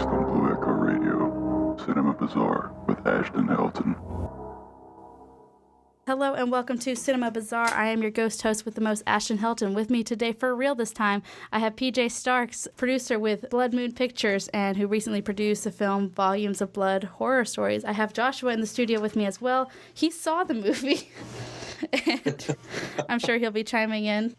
on Blue Echo Radio, Cinema Bazaar with Ashton Helton. Hello and welcome to Cinema Bazaar. I am your ghost host with the most, Ashton Helton. With me today for real this time, I have PJ Starks, producer with Blood Moon Pictures and who recently produced the film Volumes of Blood Horror Stories. I have Joshua in the studio with me as well. He saw the movie and I'm sure he'll be chiming in.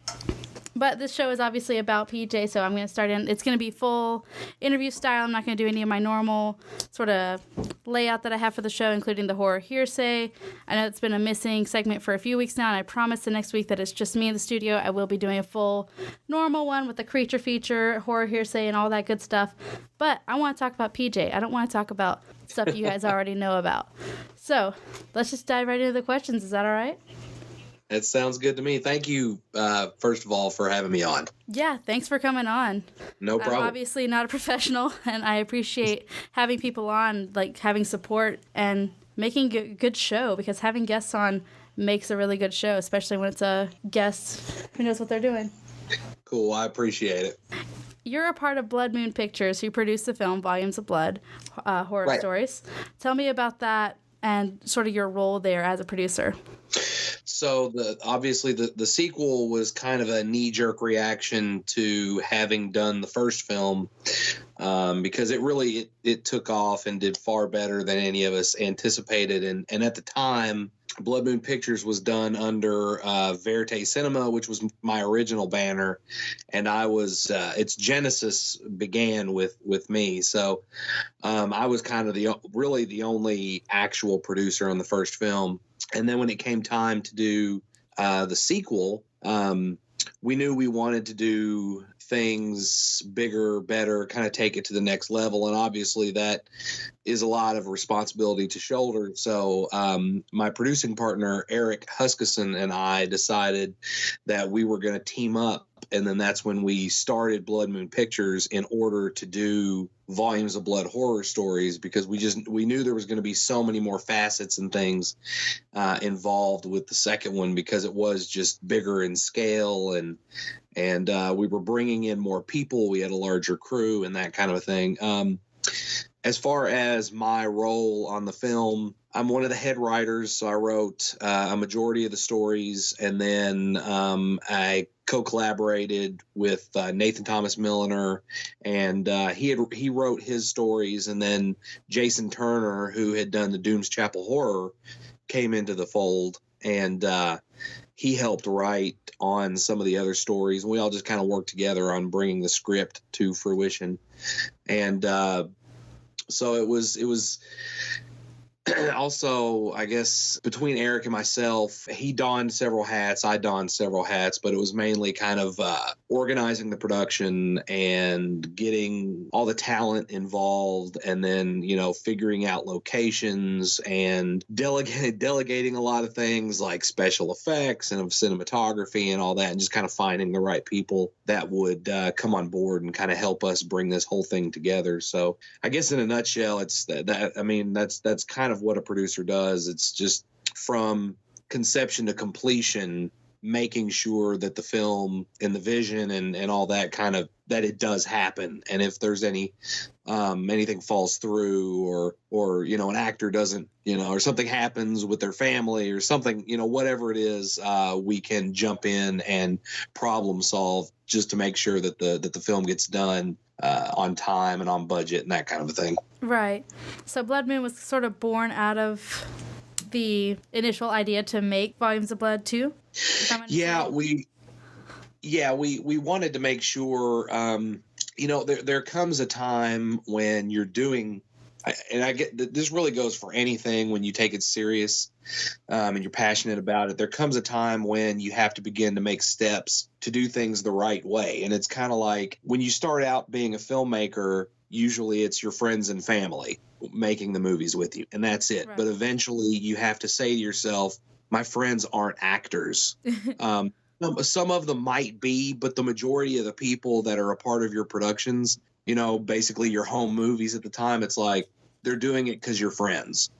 But this show is obviously about PJ, so I'm going to start in. It's going to be full interview style. I'm not going to do any of my normal sort of layout that I have for the show, including the horror hearsay. I know it's been a missing segment for a few weeks now, and I promise the next week that it's just me in the studio. I will be doing a full normal one with the creature feature, horror hearsay, and all that good stuff. But I want to talk about PJ. I don't want to talk about stuff you guys already know about. So let's just dive right into the questions. Is that all right? It sounds good to me. Thank you, first of all, for having me on. Yeah, thanks for coming on. No problem. I'm obviously not a professional, and I appreciate having people on, like having support and making a good show, because having guests on makes a really good show, especially when it's a guest who knows what they're doing. Cool, I appreciate it. You're a part of Blood Moon Pictures, who produced the film Volumes of Blood, Horror Stories. Tell me about that and sort of your role there as a producer. So obviously the sequel was kind of a knee-jerk reaction to having done the first film, because it took off and did far better than any of us anticipated. And at the time, Blood Moon Pictures was done under Verite Cinema, which was my original banner, and I was its genesis began with me. So I was kind of the only actual producer on the first film. And then when it came time to do the sequel, we knew we wanted to do things bigger, better, kind of take it to the next level. And obviously that is a lot of responsibility to shoulder. So my producing partner, Eric Huskisson, and I decided that we were going to team up. And then that's when we started Blood Moon Pictures in order to do Volumes of Blood Horror Stories, because we knew there was going to be so many more facets and things involved with the second one, because it was just bigger in scale, and we were bringing in more people. We had a larger crew and that kind of a thing. As far as my role on the film, I'm one of the head writers, so I wrote a majority of the stories, and then I co-collaborated with Nathan Thomas Milliner, and he wrote his stories, and then Jason Turner, who had done the Dooms Chapel Horror, came into the fold, and he helped write on some of the other stories, and we all just kind of worked together on bringing the script to fruition. And so it was also, I guess, between Eric and myself, he donned several hats, I donned several hats, but it was mainly kind of organizing the production and getting all the talent involved, and then, figuring out locations and delegating a lot of things like special effects and cinematography and all that, and just kind of finding the right people that would come on board and kind of help us bring this whole thing together. So I guess in a nutshell, it's that's kind of what a producer does. It's just from conception to completion, making sure that the film and the vision and all that kind of, that it does happen. And if there's anything falls through, or an actor doesn't, or something happens with their family or something, whatever it is, we can jump in and problem solve just to make sure that the film gets done on time and on budget and that kind of a thing. Right. So Blood Moon was sort of born out of the initial idea to make Volumes of Blood 2? Yeah, we wanted to make sure, there comes a time when you're doing, and I get that this really goes for anything when you take it serious and you're passionate about it. There comes a time when you have to begin to make steps to do things the right way. And it's kind of like when you start out being a filmmaker, usually it's your friends and family making the movies with you, and that's it. Right. But eventually you have to say to yourself, my friends aren't actors. Some of them might be, but the majority of the people that are a part of your productions, basically your home movies at the time, it's like they're doing it because you're friends.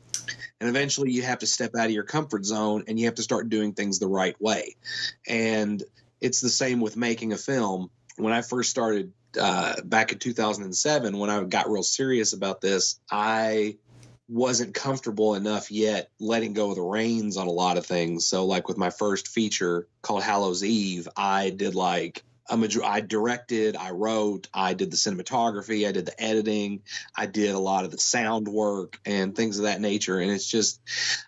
And eventually you have to step out of your comfort zone and you have to start doing things the right way. And it's the same with making a film. When I first started back in 2007, when I got real serious about this, I wasn't comfortable enough yet letting go of the reins on a lot of things. So like with my first feature called Hallows Eve, I did like I directed, I wrote, I did the cinematography, I did the editing, I did a lot of the sound work and things of that nature. And it's just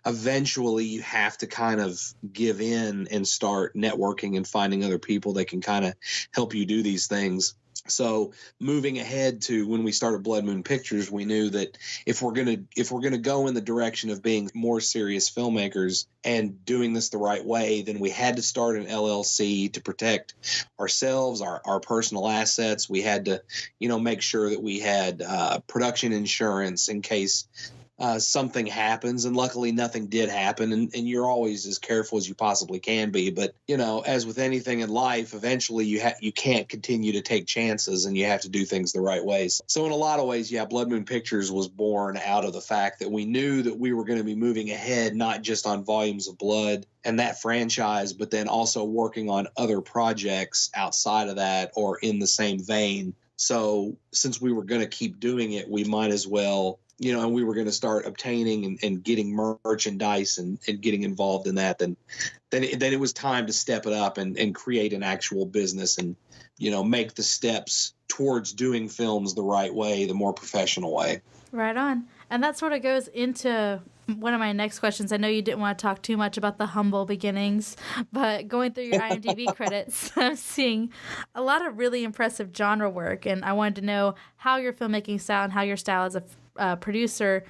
eventually you have to kind of give in and start networking and finding other people that can kind of help you do these things. So moving ahead to when we started Blood Moon Pictures, we knew that if we're gonna go in the direction of being more serious filmmakers and doing this the right way, then we had to start an LLC to protect ourselves, our personal assets. We had to, make sure that we had production insurance in case something happens, and luckily nothing did happen, and you're always as careful as you possibly can be. But as with anything in life, eventually you can't continue to take chances, and you have to do things the right ways. So in a lot of ways, Blood Moon Pictures was born out of the fact that we knew that we were going to be moving ahead, not just on Volumes of Blood and that franchise, but then also working on other projects outside of that or in the same vein. So since we were going to keep doing it, we might as well, and we were going to start obtaining and getting merchandise and getting involved in that, then it was time to step it up and create an actual business and, make the steps towards doing films the right way, the more professional way. Right on. And that sort of goes into one of my next questions. I know you didn't want to talk too much about the humble beginnings, but going through your IMDb credits, I'm seeing a lot of really impressive genre work, and I wanted to know how your filmmaking style and how your style as a producer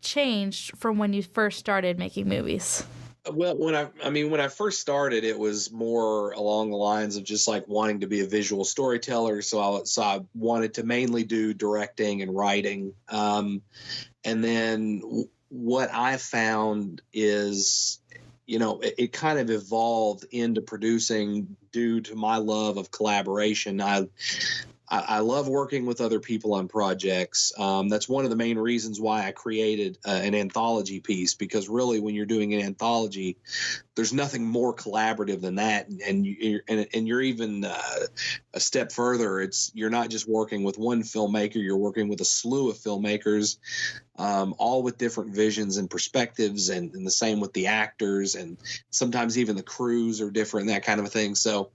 changed from when you first started making movies. Well, when I first started, it was more along the lines of just like wanting to be a visual storyteller. So I wanted to mainly do directing and writing. And then what I found is, it kind of evolved into producing due to my love of collaboration. I love working with other people on projects. That's one of the main reasons why I created an anthology piece, because really when you're doing an anthology, there's nothing more collaborative than that. And you're even a step further. You're not just working with one filmmaker, you're working with a slew of filmmakers, all with different visions and perspectives, and the same with the actors, and sometimes even the crews are different and that kind of a thing. So,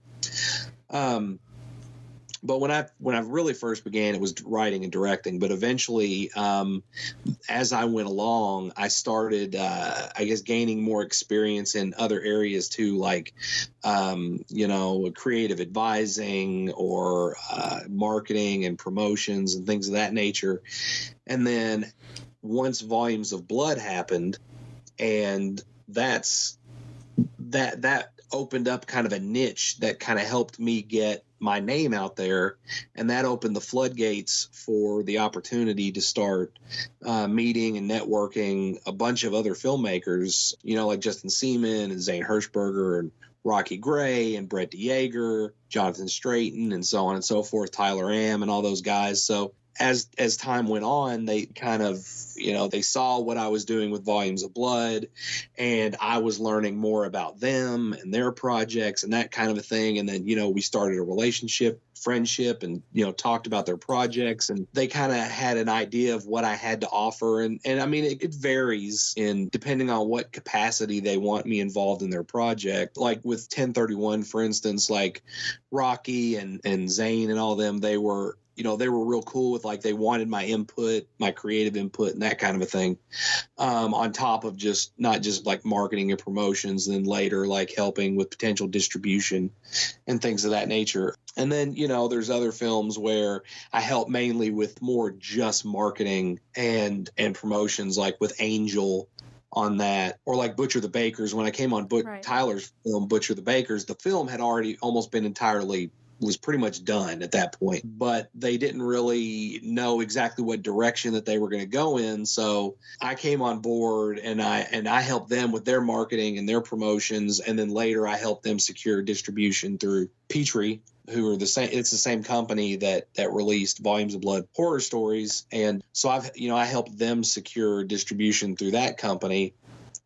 but when I really first began, it was writing and directing. But eventually, as I went along, I started, gaining more experience in other areas too, like, creative advising or marketing and promotions and things of that nature. And then once Volumes of Blood happened, and that opened up kind of a niche that kind of helped me get my name out there, and that opened the floodgates for the opportunity to start meeting and networking a bunch of other filmmakers, like Justin Seaman and Zane Hirschberger and Rocky Gray and Brett DeYager, Jonathan Straighten, and so on and so forth, Tyler Am and all those guys. So as time went on, they kind of, they saw what I was doing with Volumes of Blood, and I was learning more about them and their projects and that kind of a thing. And then, we started a relationship, friendship, and, talked about their projects, and they kind of had an idea of what I had to offer. And I mean, it varies depending on what capacity they want me involved in their project. Like with 1031, for instance, like Rocky and Zane and all them, they were real cool with, like, they wanted my input, my creative input and that kind of a thing, on top of not just like marketing and promotions, and then later like helping with potential distribution and things of that nature. And then, there's other films where I help mainly with more just marketing and promotions, like with Angel on that, or like Butcher the Bakers. When I came on Right. Tyler's film, Butcher the Bakers, the film had already almost been was pretty much done at that point, but they didn't really know exactly what direction that they were going to go in. So I came on board, and I helped them with their marketing and their promotions. And then later I helped them secure distribution through Petrie, who are the same. It's the same company that released Volumes of Blood Horror Stories. And so I helped them secure distribution through that company,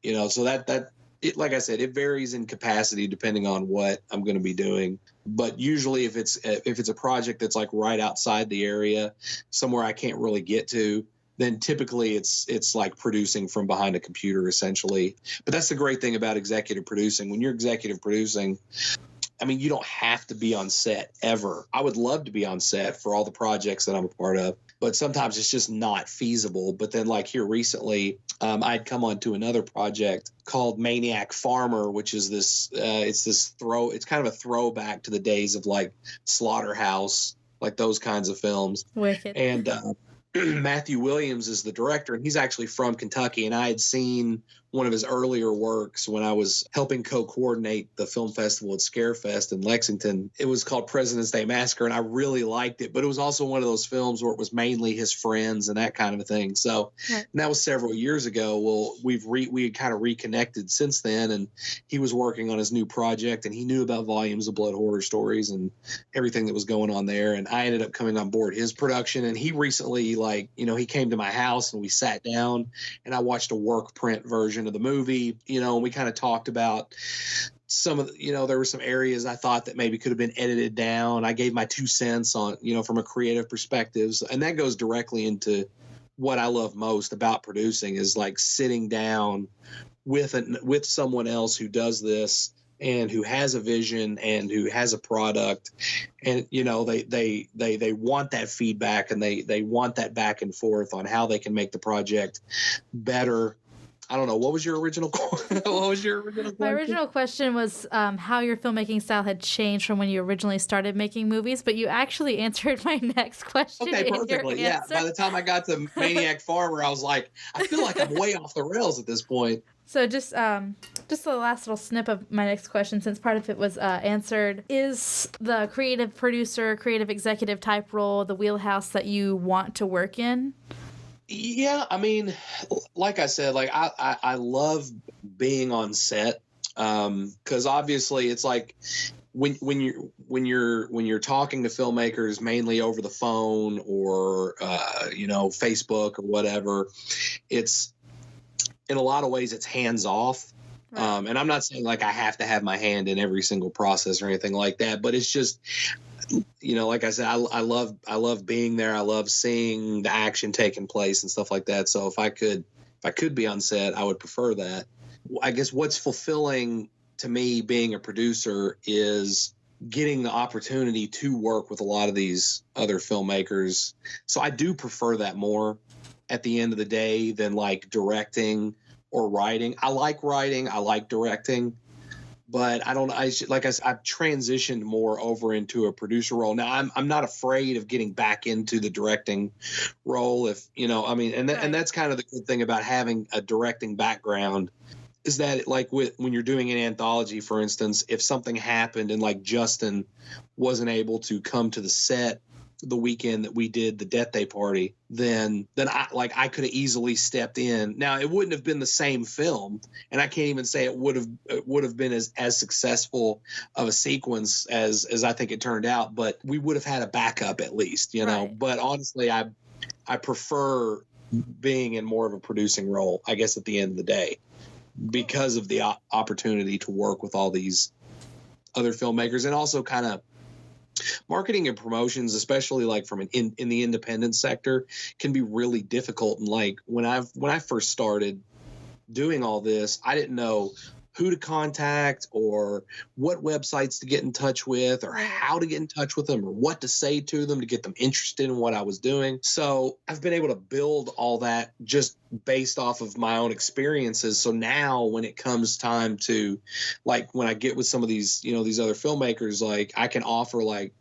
so that like I said, it varies in capacity depending on what I'm going to be doing. But usually if it's a project that's like right outside the area, somewhere I can't really get to, then typically it's like producing from behind a computer essentially. But that's the great thing about executive producing. When you're executive producing, I mean, you don't have to be on set ever. I would love to be on set for all the projects that I'm a part of, but sometimes it's just not feasible. But then like here recently, I'd come on to another project called Maniac Farmer, which is it's kind of a throwback to the days of like Slaughterhouse, like those kinds of films. Wicked. And Matthew Williams is the director, and he's actually from Kentucky. And I had seen one of his earlier works when I was helping co-coordinate the film festival at Scarefest in Lexington. It was called President's Day Massacre, and I really liked it. But it was also one of those films where it was mainly his friends and that kind of a thing. So and that was several years ago. Well, we had kind of reconnected since then, and he was working on his new project, and he knew about Volumes of Blood Horror Stories and everything that was going on there. And I ended up coming on board his production, and he recently, he came to my house and we sat down, and I watched a work print version of the movie, and we kind of talked about some of the, there were some areas I thought that maybe could have been edited down. I gave my 2 cents on, from a creative perspective. And that goes directly into what I love most about producing is like sitting down with someone else who does this and who has a vision and who has a product, and they want that feedback, and they want that back and forth on how they can make the project better. I don't know. What was your original question? My original question was how your filmmaking style had changed from when you originally started making movies, but you actually answered my next question. Okay, perfectly. Yeah. By the time I got to Maniac Farmer, I was like, I feel like I'm way off the rails at this point. So just the last little snip of my next question, since part of it was answered, is the creative producer, creative executive type role the wheelhouse that you want to work in? Yeah, I mean, like I said, like I love being on set because obviously it's like when you're talking to filmmakers mainly over the phone or Facebook or whatever, it's in a lot of ways it's hands off. Right. And I'm not saying like I have to have my hand in every single process or anything like that, but it's just, like I said, I love being there. I love seeing the action taking place and stuff like that. So if I could be on set, I would prefer that. I guess what's fulfilling to me being a producer is getting the opportunity to work with a lot of these other filmmakers. So I do prefer that more at the end of the day than like directing or writing. I like writing. I like directing. But I don't. I've transitioned more over into a producer role now. I'm not afraid of getting back into the directing role. And that's kind of the good thing about having a directing background is that like when you're doing an anthology, for instance, if something happened and like Justin wasn't able to come to the set the weekend that we did the Death Day party, then I could have easily stepped in. Now it wouldn't have been the same film, and I can't even say it would have been as successful of a sequence as I think it turned out, but we would have had a backup at least, Right. But honestly, I prefer being in more of a producing role, I guess, at the end of the day, because of the opportunity to work with all these other filmmakers, and also kind of marketing and promotions, especially like from in the independent sector, can be really difficult. And like when I first started doing all this, I didn't know who to contact or what websites to get in touch with or how to get in touch with them or what to say to them to get them interested in what I was doing. So I've been able to build all that just based off of my own experiences. So now when it comes time to like when I get with some of these, these other filmmakers, like I can offer like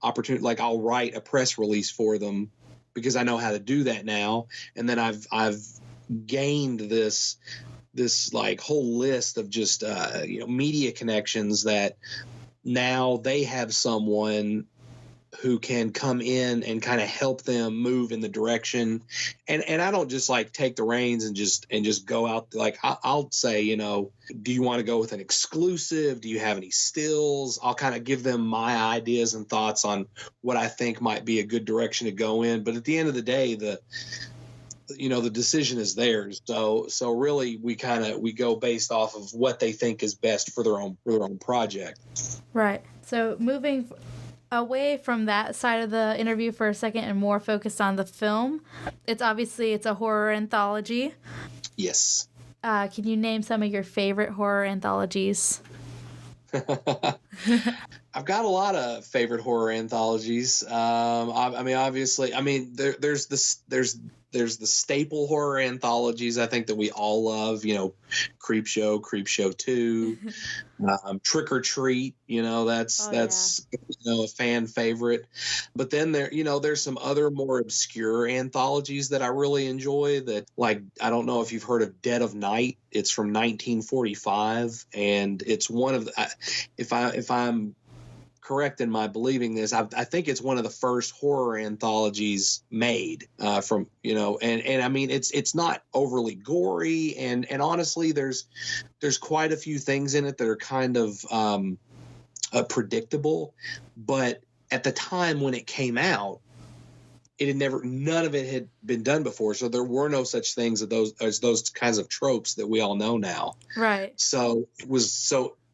opportunity, like I'll write a press release for them because I know how to do that now. And then I've gained this like whole list of just media connections that now they have someone who can come in and kind of help them move in the direction. And I don't just like take the reins and just go out. Like I'll say, do you want to go with an exclusive? Do you have any stills? I'll kind of give them my ideas and thoughts on what I think might be a good direction to go in. But at the end of the day, the decision is theirs. So really we go based off of what they think is best for their own project. Right. So moving away from that side of the interview for a second and more focused on the film, it's a horror anthology. Yes. Can you name some of your favorite horror anthologies? I've got a lot of favorite horror anthologies. Obviously, there's the staple horror anthologies I think that we all love. Creepshow 2, Trick or Treat. That's a fan favorite. But then there's some other more obscure anthologies that I really enjoy. That, like, I don't know if you've heard of Dead of Night. It's from 1945, and it's one of the, if I'm correct in my believing this, I think it's one of the first horror anthologies made from, and I mean, it's not overly gory, and honestly, there's quite a few things in it that are kind of predictable, but at the time when it came out, none of it had been done before, so there were no such things as those kinds of tropes that we all know now. Right. So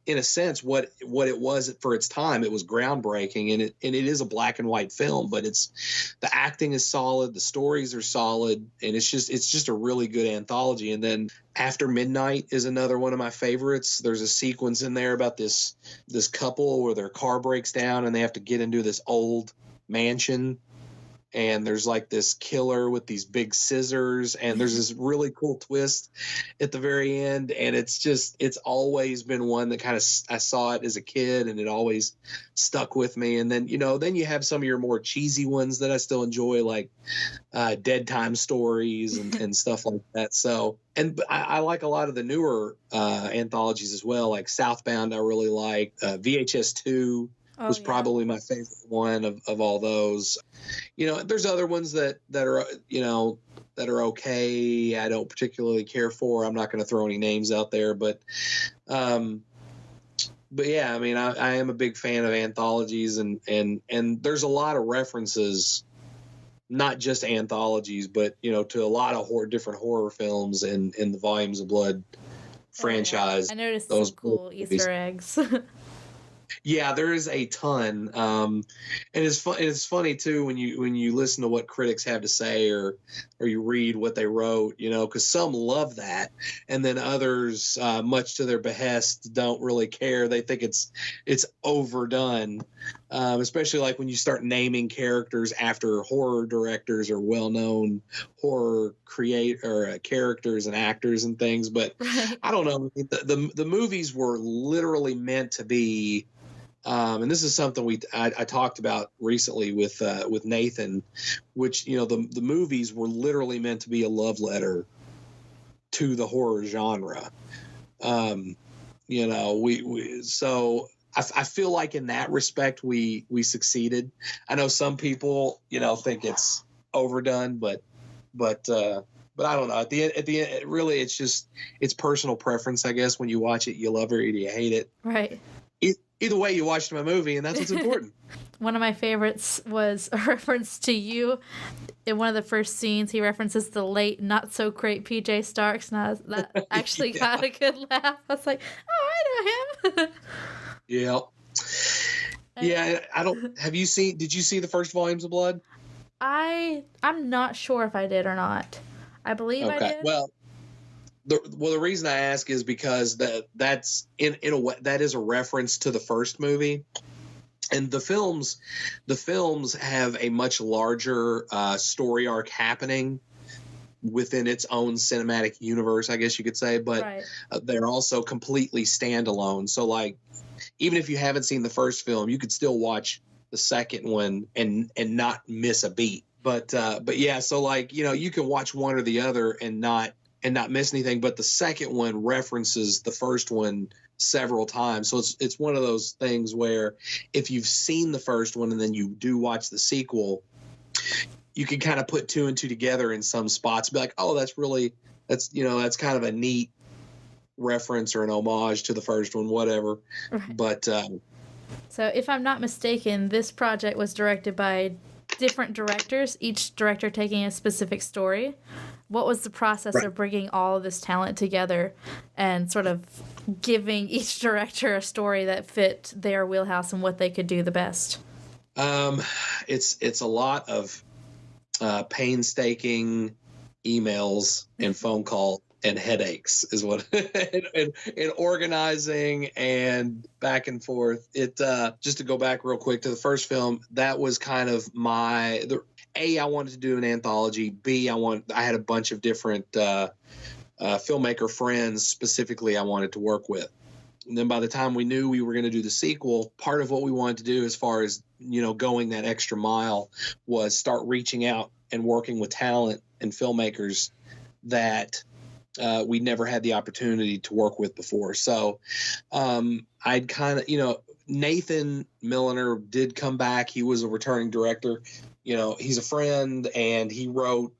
in a sense, what it was for its time, it was groundbreaking, and it is a black and white film, but the acting is solid, the stories are solid, and it's just a really good anthology. And then After Midnight is another one of my favorites. There's a sequence in there about this couple where their car breaks down and they have to get into this old mansion, and there's like this killer with these big scissors, and there's this really cool twist at the very end. And it's always been one that I saw it as a kid, and it always stuck with me. And then, then you have some of your more cheesy ones that I still enjoy, like Dead Time Stories and stuff like that. So, but I like a lot of the newer anthologies as well, like Southbound I really like, VHS 2 was probably my favorite one of all those. There's other ones that are, that are okay. I don't particularly care for. I'm not going to throw any names out there, but yeah, I mean, I am a big fan of anthologies, and there's a lot of references, not just anthologies, but, to a lot of different horror films in the Volumes of Blood franchise. I noticed those cool Easter eggs. Yeah, there is a ton, and it's funny too when you listen to what critics have to say, or you read what they wrote, because some love that, and then others, much to their behest, don't really care. They think it's overdone, especially like when you start naming characters after horror directors or well-known horror characters and actors and things. But right. I don't know. The movies were literally meant to be. And this is something I talked about recently with Nathan, which, the movies were literally meant to be a love letter to the horror genre. So I feel like in that respect we succeeded. I know some people, think it's overdone, but I don't know. At the end, really, it's personal preference, I guess. When you watch it, you love it or you hate it. Right. Either way, you watched my movie, and that's what's important. One of my favorites was a reference to you. In one of the first scenes, he references the late, not so great PJ Starks, and that actually got a good laugh. I was like, oh, I know him. Yeah. Yeah, I don't. Did you see the first Volumes of Blood? I'm not sure if I did or not. I believe I did. Well, the reason I ask is because that's in a way that is a reference to the first movie, and the films have a much larger story arc happening within its own cinematic universe, I guess you could say, but right. They're also completely standalone. So, like, even if you haven't seen the first film, you could still watch the second one and not miss a beat. But yeah, so like, you can watch one or the other and not miss anything, but the second one references the first one several times. So it's one of those things where if you've seen the first one and then you do watch the sequel, you can kind of put two and two together in some spots, be like, oh, that's kind of a neat reference or an homage to the first one, whatever. Right. But so if I'm not mistaken, this project was directed by different directors, each director taking a specific story. What was the process of bringing all of this talent together and sort of giving each director a story that fit their wheelhouse and what they could do the best? It's a lot of painstaking emails and phone call and headaches is what and organizing and back and forth. It just to go back real quick to the first film, that was kind of I wanted to do an anthology. B, I had a bunch of different filmmaker friends specifically I wanted to work with. And then by the time we knew we were going to do the sequel, part of what we wanted to do as far as, going that extra mile was start reaching out and working with talent and filmmakers that we never had the opportunity to work with before. So I'd kind of, Nathan Milliner did come back. He was a returning director. He's a friend, and he wrote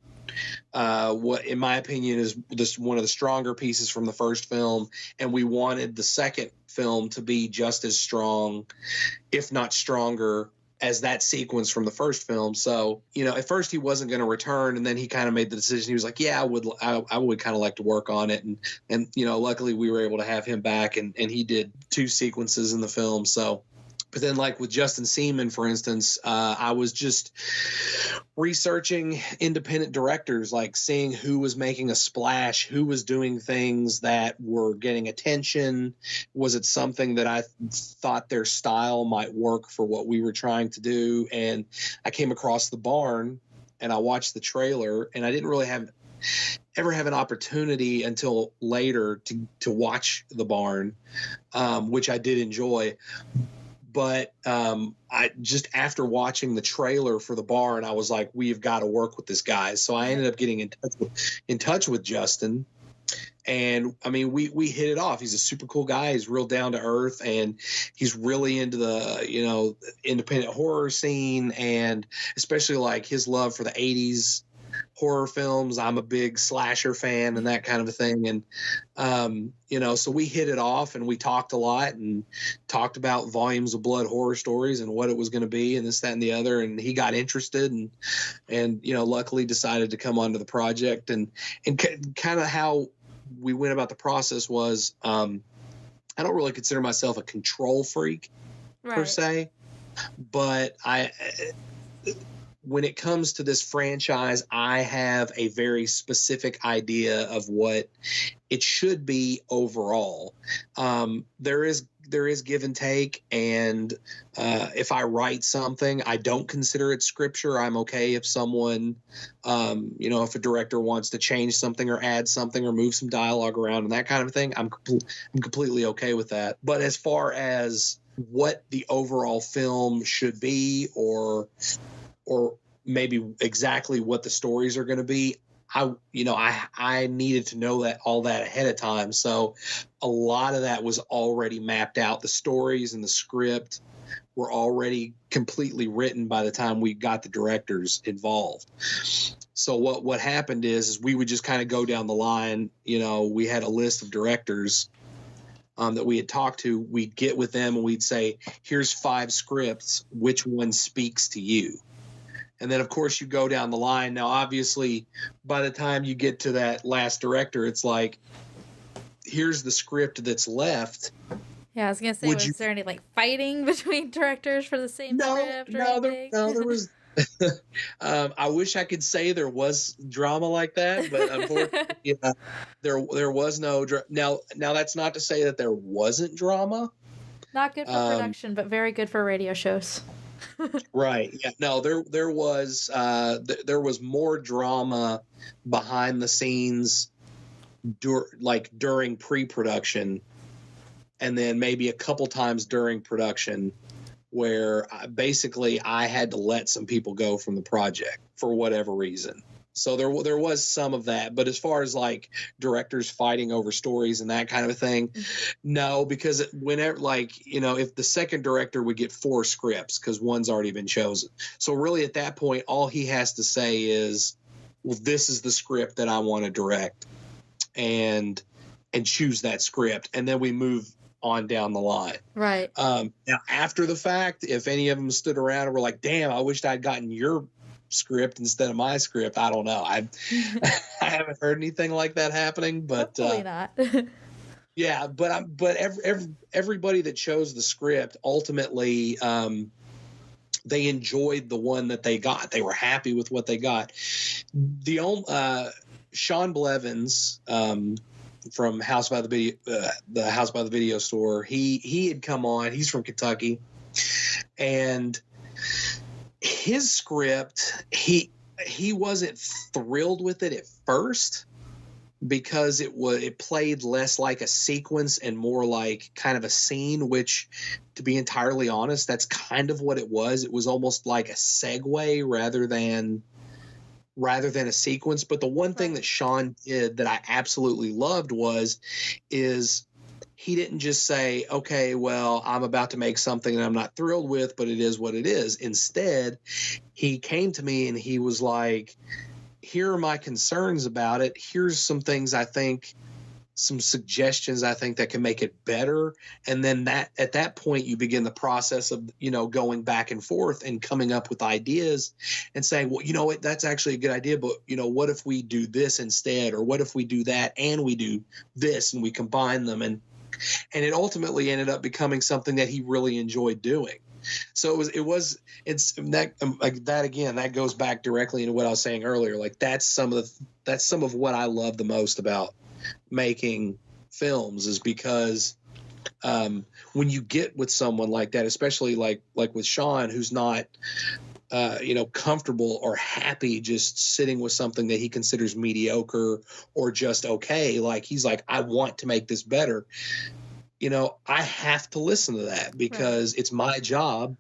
what, in my opinion, is just one of the stronger pieces from the first film. And we wanted the second film to be just as strong, if not stronger, as that sequence from the first film. So, at first he wasn't going to return, and then he kind of made the decision. He was like, yeah, I would kind of like to work on it. And luckily we were able to have him back, and he did 2 sequences in the film. So, but then like with Justin Seaman, for instance, I was just researching independent directors, like seeing who was making a splash, who was doing things that were getting attention. Was it something that I thought their style might work for what we were trying to do? And I came across The Barn, and I watched the trailer, and I didn't really ever have an opportunity until later to watch The Barn, which I did enjoy. But I just, after watching the trailer for The Barn, I was like, we've got to work with this guy. So I ended up getting in touch with Justin. And I mean, we hit it off. He's a super cool guy. He's real down to earth, and he's really into the, independent horror scene, and especially like his love for the 80s horror films. I'm a big slasher fan and that kind of a thing. And, so we hit it off, and we talked a lot and talked about Volumes of Blood horror stories and what it was going to be and this, that, and the other. And he got interested and luckily decided to come onto the project. And kind of how we went about the process was, I don't really consider myself a control freak per se, but when it comes to this franchise, I have a very specific idea of what it should be overall. There is give and take, and if I write something, I don't consider it scripture. I'm okay if someone, if a director wants to change something or add something or move some dialogue around and that kind of thing, I'm completely okay with that. But as far as what the overall film should be, or maybe exactly what the stories are going to be, I needed to know all that ahead of time. So a lot of that was already mapped out. The stories and the script were already completely written by the time we got the directors involved. So what happened is we would just kind of go down the line. We had a list of directors that we had talked to. We'd get with them and we'd say, here's 5 scripts. Which one speaks to you? And then, of course, you go down the line. Now, obviously, by the time you get to that last director, it's like, here's the script that's left. Yeah, I was going to say, was there any fighting between directors for the same script? No, there was. I wish I could say there was drama like that, but unfortunately, there was no. Now, that's not to say that there wasn't drama. Not good for production, but very good for radio shows. Right. Yeah. No, there was more drama behind the scenes during pre-production, and then maybe a couple times during production, where basically I had to let some people go from the project for whatever reason. So there was some of that, but as far as directors fighting over stories and that kind of a thing, no, because whenever if the second director would get 4 scripts because one's already been chosen. So really at that point, all he has to say is, well, this is the script that I want to direct, and choose that script. And then we move on down the line. Right. Now after the fact, if any of them stood around and were like, damn, I wished I'd gotten your script instead of my script. I don't know. I haven't heard anything like that happening, but hopefully not. yeah, but everybody that chose the script ultimately, they enjoyed the one that they got. They were happy with what they got. The only Sean Blevins from House by the House by the Video Store. He had come on. He's from Kentucky, and his script, he wasn't thrilled with it at first, because it played less like a sequence and more like kind of a scene, which, to be entirely honest, that's kind of what it was. It was almost like a segue rather than a sequence. But the one thing that Sean did that I absolutely loved is he didn't just say, okay, well, I'm about to make something that I'm not thrilled with, but it is what it is. Instead, he came to me and he was like, here are my concerns about it. Here's some things I think, some suggestions I think that can make it better. And then at that point, you begin the process of, going back and forth and coming up with ideas and saying, well, you know what, that's actually a good idea, but what if we do this instead? Or what if we do that and we do this and we combine them? And it ultimately ended up becoming something that he really enjoyed doing. So that goes back directly into what I was saying earlier. Like that's some of what I love the most about making films, is because when you get with someone like that, especially like with Sean, who's not comfortable or happy just sitting with something that he considers mediocre or just okay, like he's like, I want to make this better. I have to listen to that, because It's my job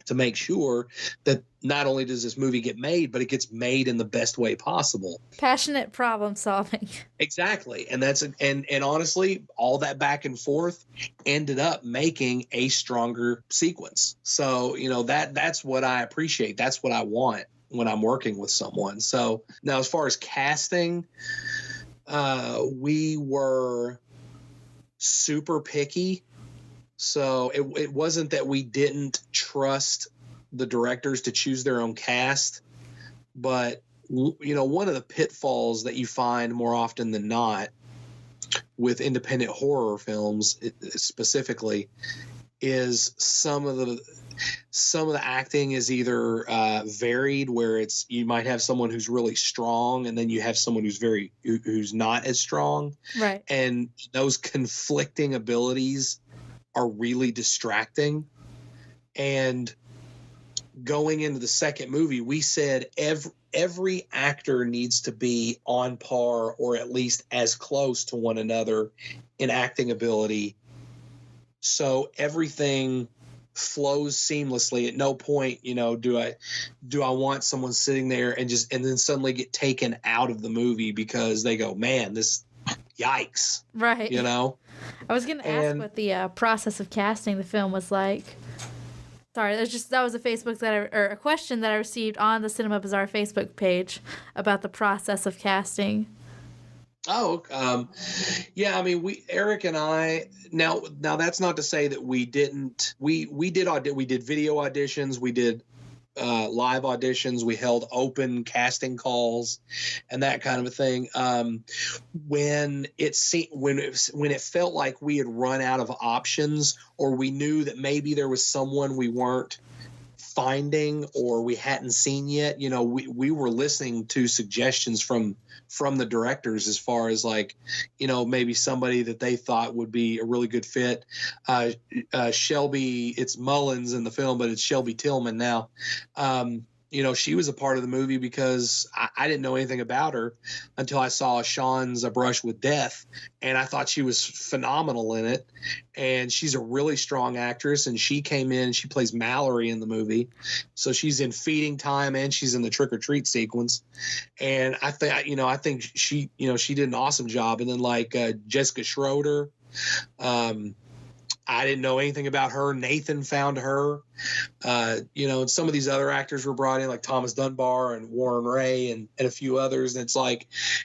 to make sure that not only does this movie get made, but it gets made in the best way possible. Passionate problem solving. Exactly. And and honestly, all that back and forth ended up making a stronger sequence. So, that's what I appreciate. That's what I want when I'm working with someone. So now, as far as casting, we were super picky. So it wasn't that we didn't trust the directors to choose their own cast, but one of the pitfalls that you find more often than not with independent horror films specifically is some of the acting is either varied, where you might have someone who's really strong and then you have someone who's not as strong, right? And those conflicting abilities are really distracting. And going into the second movie, we said every actor needs to be on par or at least as close to one another in acting ability, so everything flows seamlessly. At no point, do I want someone sitting there and then suddenly get taken out of the movie because they go, man, this, yikes, right? I was going to ask what the process of casting the film was like. Sorry, that was a question that I received on the Cinema Bazaar Facebook page about the process of casting. Oh, yeah. I mean, Eric and I. Now that's not to say that we didn't. We did video auditions. We did live auditions. We held open casting calls and that kind of a thing. When it felt like we had run out of options, or we knew that maybe there was someone we weren't finding or we hadn't seen yet, we were listening to suggestions from the directors as far as maybe somebody that they thought would be a really good fit. Shelby, it's Mullins in the film, but it's Shelby Tillman now. She was a part of the movie because I didn't know anything about her until I saw Sean's A Brush with Death, and I thought she was phenomenal in it. And she's a really strong actress, and she came in, she plays Mallory in the movie. So she's in Feeding Time and she's in the Trick or Treat sequence. And I think she did an awesome job. And then Jessica Schroeder, I didn't know anything about her. Nathan found her. And some of these other actors were brought in, like Thomas Dunbar and Warren Ray and a few others. And it's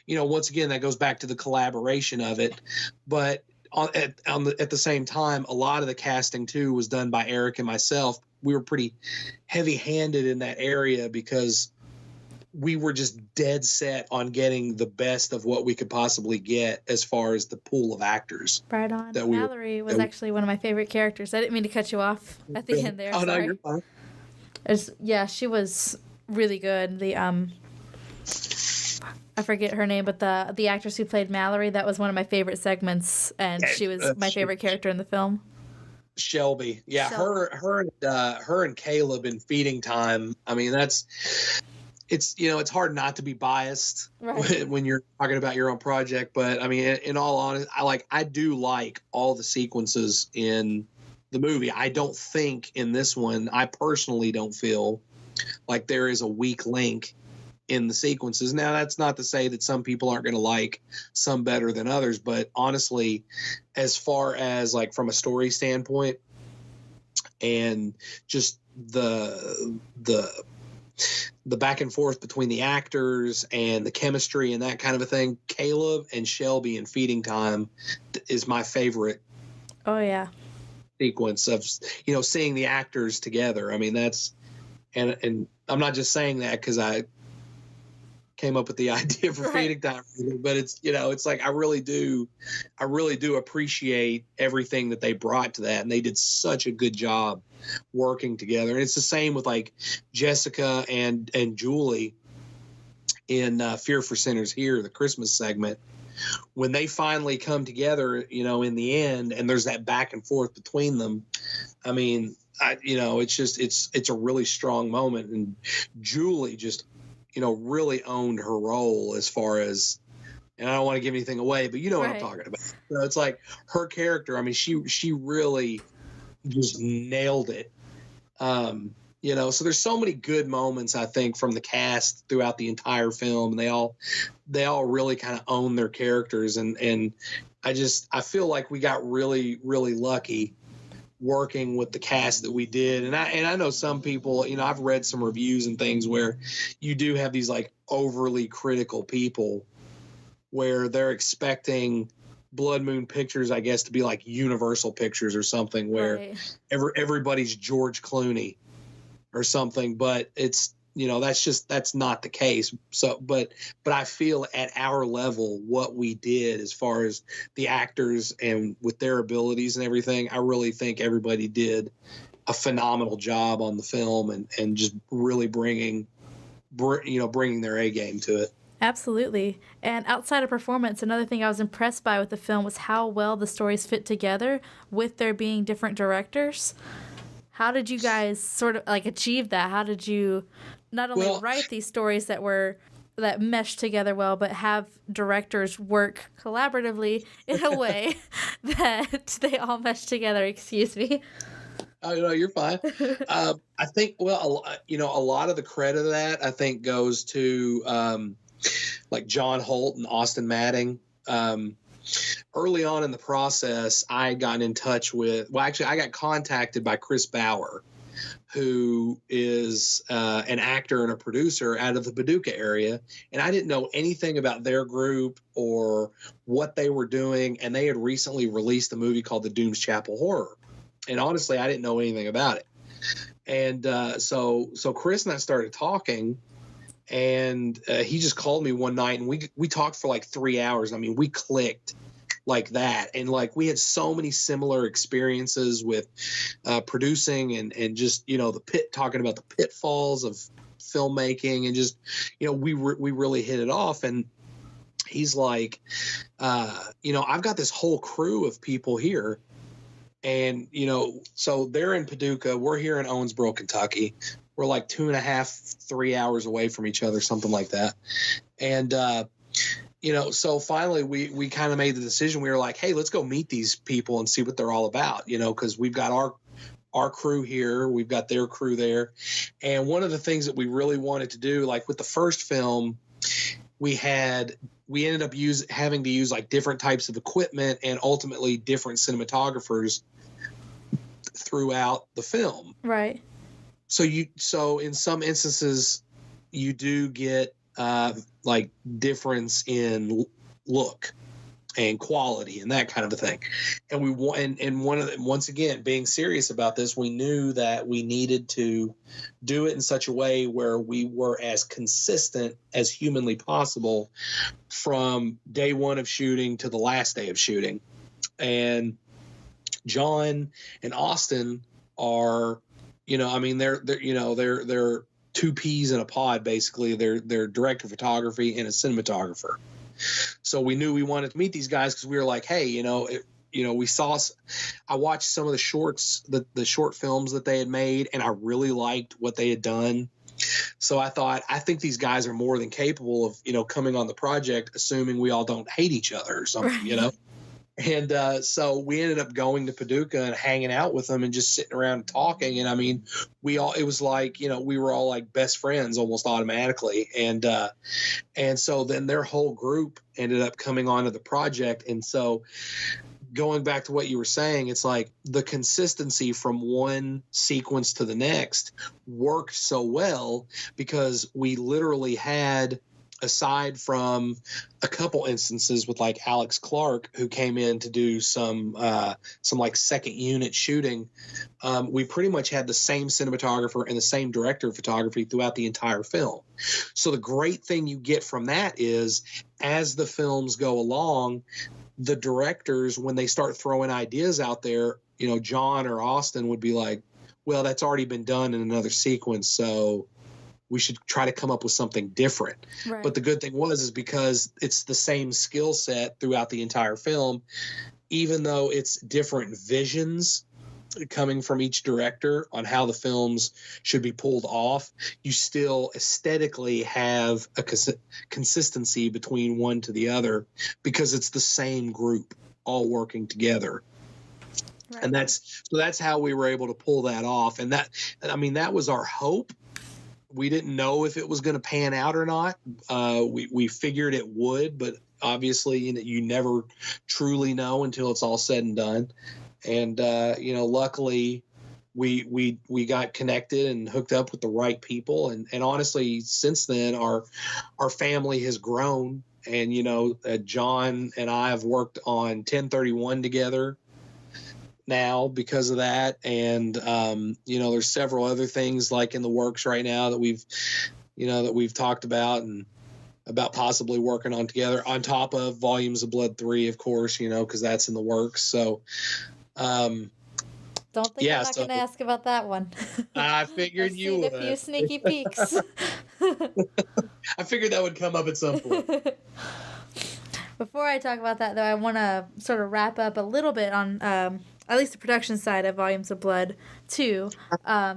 once again, that goes back to the collaboration of it. But at the same time, a lot of the casting too was done by Eric and myself. We were pretty heavy-handed in that area because we were just dead set on getting the best of what we could possibly get as far as the pool of actors. Right on. Mallory was actually one of my favorite characters. I didn't mean to cut you off at the end there. Oh, sorry. no, you're fine. Yeah, she was really good. I forget her name, but the actress who played Mallory, that was one of my favorite segments, and she was my favorite character in the film. Shelby. Yeah, Shelby. Her and Caleb in Feeding Time. I mean, it's hard not to be biased when you're talking about your own project, but I mean, in all honesty, I do like all the sequences in the movie. I don't think in this one, I personally don't feel like there is a weak link in the sequences. Now, that's not to say that some people aren't going to like some better than others, but honestly, as far as like from a story standpoint and just the back and forth between the actors and the chemistry and that kind of a thing, Caleb and Shelby in Feeding Time is my favorite. Oh yeah. Sequence of, seeing the actors together. I mean, that's, and I'm not just saying that because I came up with the idea for Feeding Time, but it's, it's like, I really do appreciate everything that they brought to that. And they did such a good job working together. And it's the same with like Jessica and Julie in Fear for Sinners Here, the Christmas segment, when they finally come together, in the end, and there's that back and forth between them. I mean, it's a really strong moment. And Julie just, really owned her role as far as, and I don't want to give anything away, but what I'm talking about. So it's like her character. I mean, she really just nailed it. So there's so many good moments, I think, from the cast throughout the entire film, and they all really kind of own their characters. And I feel like we got really, really lucky working with the cast that we did. And I know some people, I've read some reviews and things where you do have these like overly critical people where they're expecting Blood Moon Pictures, I guess, to be like Universal Pictures or something where everybody's George Clooney or something, but it's, that's not the case. So, but I feel at our level, what we did as far as the actors and with their abilities and everything, I really think everybody did a phenomenal job on the film and just really bringing their A game to it. Absolutely. And outside of performance, another thing I was impressed by with the film was how well the stories fit together with there being different directors. How did you guys sort of like achieve that? How did you not only write these stories that mesh together well, but have directors work collaboratively in a way that they all mesh together? Excuse me. Oh, no, you're fine. I think, a lot of the credit of that, I think, goes to like John Holt and Austin Matting. Early on in the process, I got in touch with, I got contacted by Chris Bauer, who is an actor and a producer out of the Paducah area. And I didn't know anything about their group or what they were doing. And they had recently released a movie called The Dooms Chapel Horror. And honestly, I didn't know anything about it. And so Chris and I started talking, and he just called me one night, and we talked for like 3 hours. I mean, we clicked like that. And like, we had so many similar experiences with producing and just, talking about the pitfalls of filmmaking, and just, we really hit it off. And he's like, I've got this whole crew of people here. And, so they're in Paducah. We're here in Owensboro, Kentucky. We're like 2.5, 3 hours away from each other, something like that. And, so finally we kind of made the decision. We were like, hey, let's go meet these people and see what they're all about, because we've got our crew here. We've got their crew there. And one of the things that we really wanted to do, like with the first film, we ended up having to use like different types of equipment and ultimately different cinematographers throughout the film. Right. So in some instances you do get like difference in look. and quality and that kind of a thing. And we want, and once again, being serious about this, we knew that we needed to do it in such a way where we were as consistent as humanly possible from day one of shooting to the last day of shooting. And John and Austin are, they're two peas in a pod, basically. They're director of photography and a cinematographer. So we knew we wanted to meet these guys because we were like, hey, I watched some of the shorts, the short films that they had made, and I really liked what they had done. So I thought, I think these guys are more than capable of, coming on the project, assuming we all don't hate each other or something, Right. And so we ended up going to Paducah and hanging out with them and just sitting around and talking. And I mean, it was like, we were all like best friends almost automatically. And so then their whole group ended up coming onto the project. And so going back to what you were saying, it's like the consistency from one sequence to the next worked so well because we literally had, aside from a couple instances with like Alex Clark, who came in to do some like second unit shooting, we pretty much had the same cinematographer and the same director of photography throughout the entire film. So the great thing you get from that is, as the films go along, the directors, when they start throwing ideas out there, John or Austin would be like, well, that's already been done in another sequence, so we should try to come up with something different. Right. But the good thing is because it's the same skill set throughout the entire film, even though it's different visions coming from each director on how the films should be pulled off, you still aesthetically have a consistency between one to the other because it's the same group all working together. Right. And that's how we were able to pull that off. And that was our hope. We didn't know if it was going to pan out or not. We figured it would, but obviously, you never truly know until it's all said and done. And luckily, we got connected and hooked up with the right people. And honestly, since then, our family has grown. And John and I have worked on 1031 together now because of that, and there's several other things like in the works right now that we've talked about and about possibly working on together, on top of Volumes of Blood 3, of course, because that's in the works. So don't think I'm not going to ask about that one. I figured you would. I've seen a few sneaky peeks. I figured that would come up at some point. Before I talk about that, though, I want to sort of wrap up a little bit on at least the production side of Volumes of Blood 2.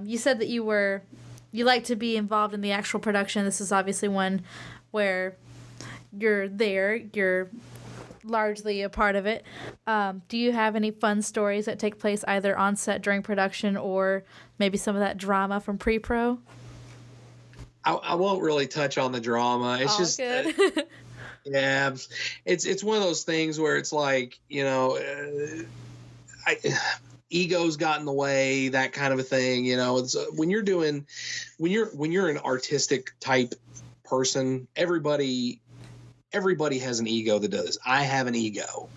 You said that you like to be involved in the actual production. This is obviously one where you're largely a part of it. Do you have any fun stories that take place either on set during production or maybe some of that drama from pre-pro? I won't really touch on the drama. It's just good. Yeah, it's one of those things where it's like, ego's got in the way, that kind of a thing. It's when you're an artistic type person, everybody has an ego that does. I have an ego.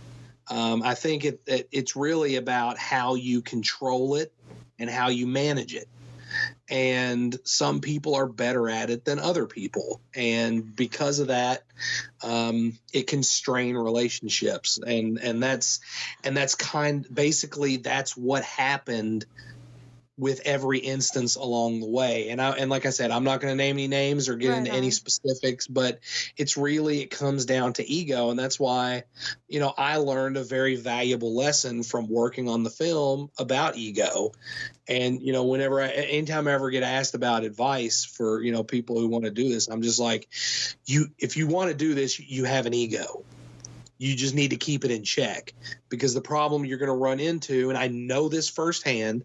I think it's really about how you control it and how you manage it. And some people are better at it than other people. And because of that, it can strain relationships. And that's basically that's what happened with every instance along the way. And like I said, I'm not going to name any names or get into any specifics, but it comes down to ego. And that's why, I learned a very valuable lesson from working on the film about ego. And, anytime I ever get asked about advice for, people who want to do this, I'm just like, if you want to do this, you have an ego. You just need to keep it in check, because the problem you're going to run into, and I know this firsthand,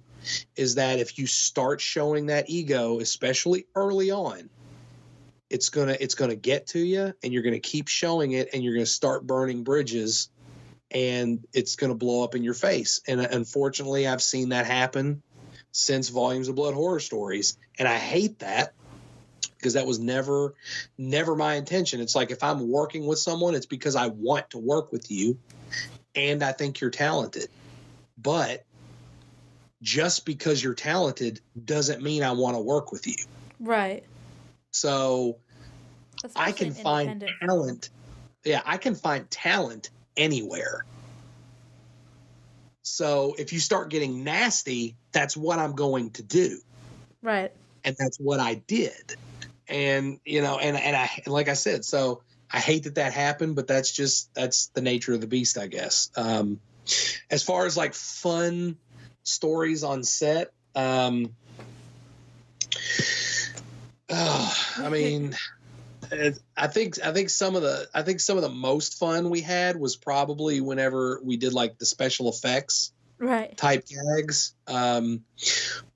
is that if you start showing that ego, especially early on, it's gonna get to you, and you're gonna keep showing it, and you're gonna start burning bridges, and it's gonna blow up in your face. And unfortunately, I've seen that happen since Volumes of Blood Horror Stories, and I hate that, because that was never my intention. It's like if I'm working with someone, it's because I want to work with you and I think you're talented. But just because you're talented doesn't mean I want to work with you. Right. So Especially I can find talent. Yeah, I can find talent anywhere. So if you start getting nasty, that's what I'm going to do. Right. And that's what I did. And, you know, and like I said, so I hate that happened, but that's the nature of the beast, I guess. As far as like fun stories on set, I mean, I think some of the most fun we had was probably whenever we did like the special effects type gags.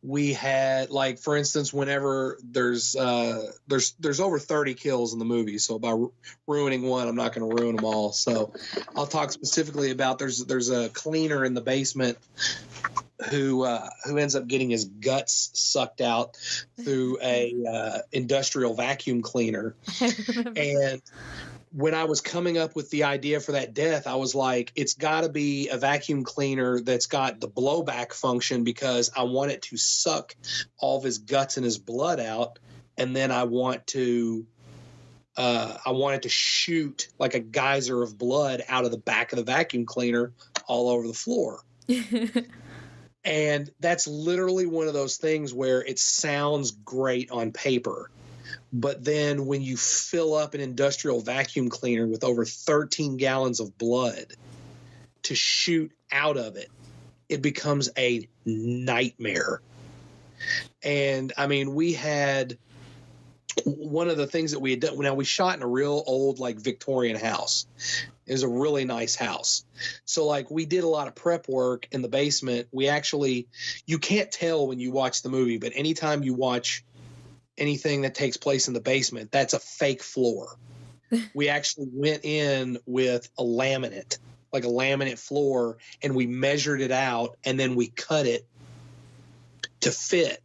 We had, like, for instance, whenever there's over 30 kills in the movie, so by ruining one, I'm not going to ruin them all. So I'll talk specifically about there's a cleaner in the basement who ends up getting his guts sucked out through a industrial vacuum cleaner. And when I was coming up with the idea for that death, I was like, it's got to be a vacuum cleaner that's got the blowback function, because I want it to suck all of his guts and his blood out, and then I want it to shoot like a geyser of blood out of the back of the vacuum cleaner all over the floor. And that's literally one of those things where it sounds great on paper, but then when you fill up an industrial vacuum cleaner with over 13 gallons of blood to shoot out of it, it becomes a nightmare. And I mean, we had one of the things that we had done. Now, we shot in a real old, like, Victorian house. It was a really nice house. So, like, we did a lot of prep work in the basement. You can't tell when you watch the movie, but anytime you watch anything that takes place in the basement, that's a fake floor. We actually went in with a laminate floor, and we measured it out, and then we cut it to fit.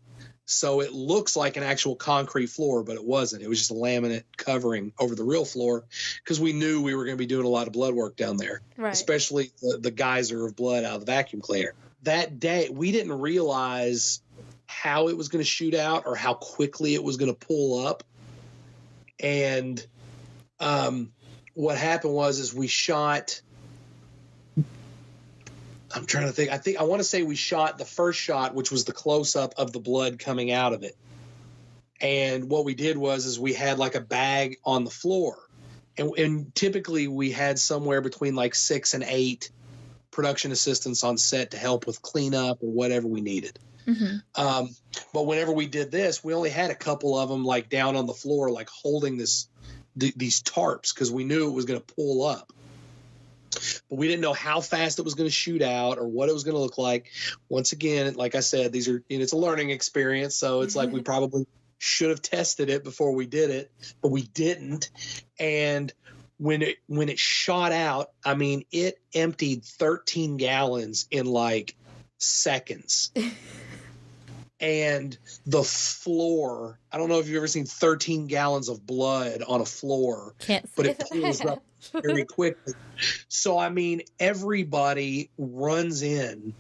So it looks like an actual concrete floor, but it wasn't. It was just a laminate covering over the real floor, because we knew we were going to be doing a lot of blood work down there, especially the geyser of blood out of the vacuum cleaner. That day, we didn't realize how it was going to shoot out or how quickly it was going to pull up. And what happened was we shot – I'm trying to think. I want to say we shot the first shot, which was the close-up of the blood coming out of it. And what we did was we had like a bag on the floor. And typically we had somewhere between like 6 and 8 production assistants on set to help with cleanup or whatever we needed. Mm-hmm. But whenever we did this, we only had a couple of them like down on the floor, like holding these tarps, because we knew it was going to pull up. But we didn't know how fast it was going to shoot out or what it was going to look like. Once again, like I said, it's a learning experience. So it's like we probably should have tested it before we did it, but we didn't. And when it shot out, I mean, it emptied 13 gallons in like seconds. And the floor, I don't know if you've ever seen 13 gallons of blood on a floor, but it pulls up very quickly. So, I mean, everybody runs in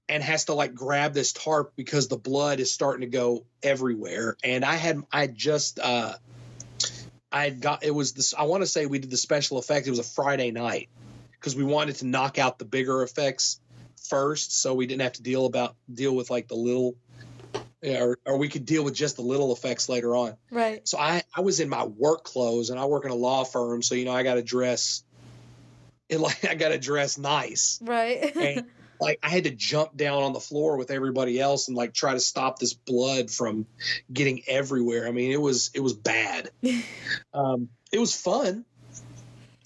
and has to like grab this tarp because the blood is starting to go everywhere. And I want to say we did the special effect. It was a Friday night because we wanted to knock out the bigger effects first, so we didn't have to deal with like the little, or we could deal with just the little effects later on. Right. So I was in my work clothes, and I work in a law firm, so I got to dress nice. Right. And like I had to jump down on the floor with everybody else and like try to stop this blood from getting everywhere. I mean, it was bad. It was fun,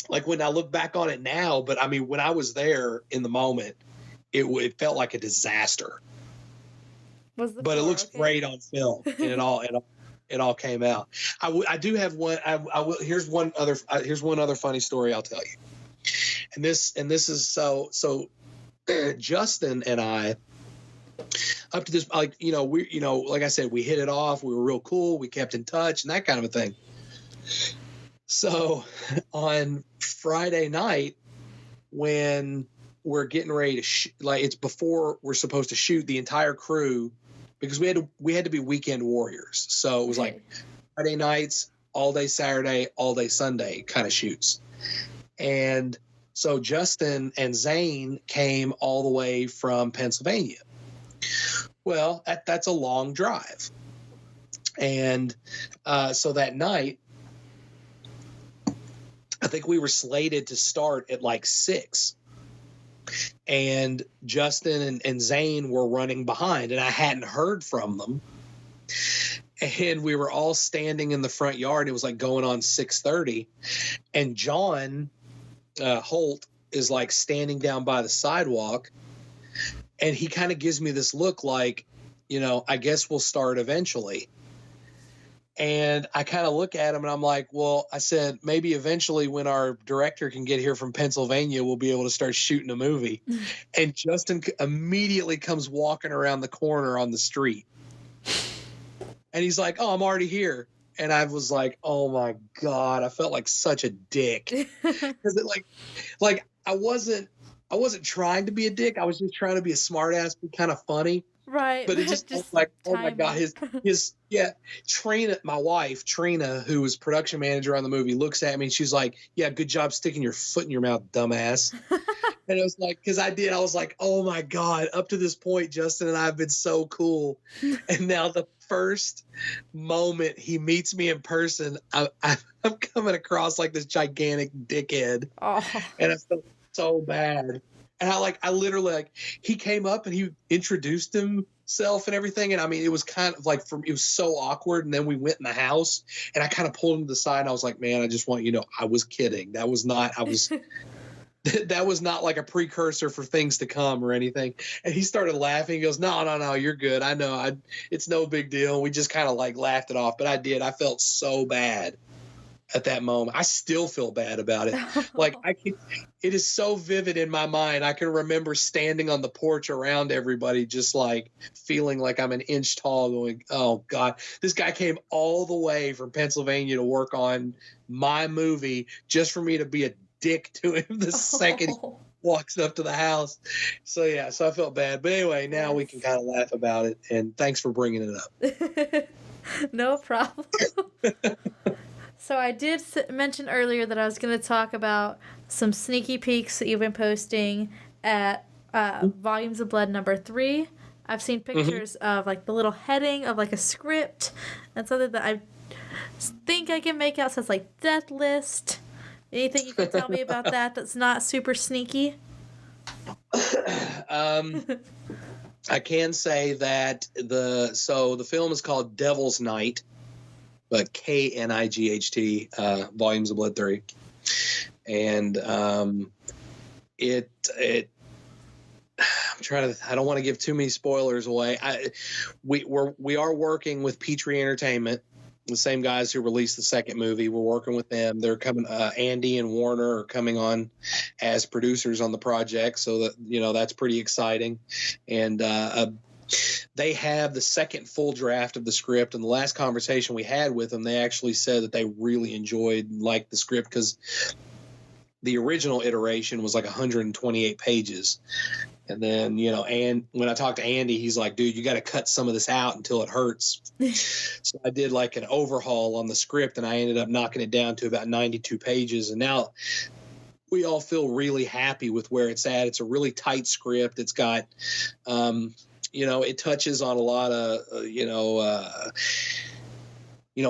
like when I look back on it now, but I mean, when I was there in the moment, it felt like a disaster. But it looks great on film, and it all came out. I do have one. Here's one other funny story I'll tell you. And this is so. Justin and I up to this, like, like I said, we hit it off. We were real cool. We kept in touch and that kind of a thing. So on Friday night, when we're getting ready to it's before we're supposed to shoot, the entire crew, because we had to be weekend warriors. So it was like Friday nights, all day Saturday, all day Sunday kind of shoots. And so Justin and Zane came all the way from Pennsylvania. Well, that's a long drive. And so that night, I think we were slated to start at like 6. And Justin and Zane were running behind, and I hadn't heard from them. And we were all standing in the front yard. It was like going on 6:30. And John Holt is like standing down by the sidewalk. And he kind of gives me this look like, I guess we'll start eventually. And I kind of look at him and I'm like, well, I said, maybe eventually when our director can get here from Pennsylvania, we'll be able to start shooting a movie. And Justin immediately comes walking around the corner on the street. And he's like, oh, I'm already here. And I was like, oh my God, I felt like such a dick. Because like I wasn't trying to be a dick. I was just trying to be a smart ass, be kind of funny. Right. But it just felt like, oh my God, Trina, my wife, Trina, who was production manager on the movie, looks at me and she's like, yeah, good job sticking your foot in your mouth, dumbass. And it was like, because I was like, oh my God, up to this point, Justin and I have been so cool. And now the first moment he meets me in person, I'm coming across like this gigantic dickhead. Oh. And I felt so bad. And I literally, he came up and he introduced himself and everything. And I mean, it was kind of like, it was so awkward. And then we went in the house and I kind of pulled him to the side and I was like, man, I just want you to know, I was kidding. That was not like a precursor for things to come or anything. And he started laughing. He goes, no, you're good. I know. It's no big deal. We just kind of laughed it off. But I felt so bad at that moment. I still feel bad about it. It is so vivid in my mind. I can remember standing on the porch around everybody, just feeling like I'm an inch tall going, oh God, this guy came all the way from Pennsylvania to work on my movie just for me to be a dick to him the second he walks up to the house. So I felt bad. But anyway, now we can kind of laugh about it. And thanks for bringing it up. No problem. So I did mention earlier that I was going to talk about some sneaky peeks that you've been posting at Volumes of Blood #3. I've seen pictures of the little heading of a script and something that I think I can make out says Death List. Anything you can tell me about that that's not super sneaky? I can say that the film is called Devil's Night, but KNIGHT, Volumes of Blood 3. And I don't want to give too many spoilers away. We are working with Petrie Entertainment, the same guys who released the second movie. We're working with them. They're coming. Andy and Warner are coming on as producers on the project, so that that's pretty exciting. And they have the second full draft of the script. And the last conversation we had with them, they actually said that they really enjoyed the script because the original iteration was 128 pages. And then, and when I talked to Andy, he's like, dude, you got to cut some of this out until it hurts. So I did an overhaul on the script and I ended up knocking it down to about 92 pages. And now we all feel really happy with where it's at. It's a really tight script. It's got, it touches on a lot of,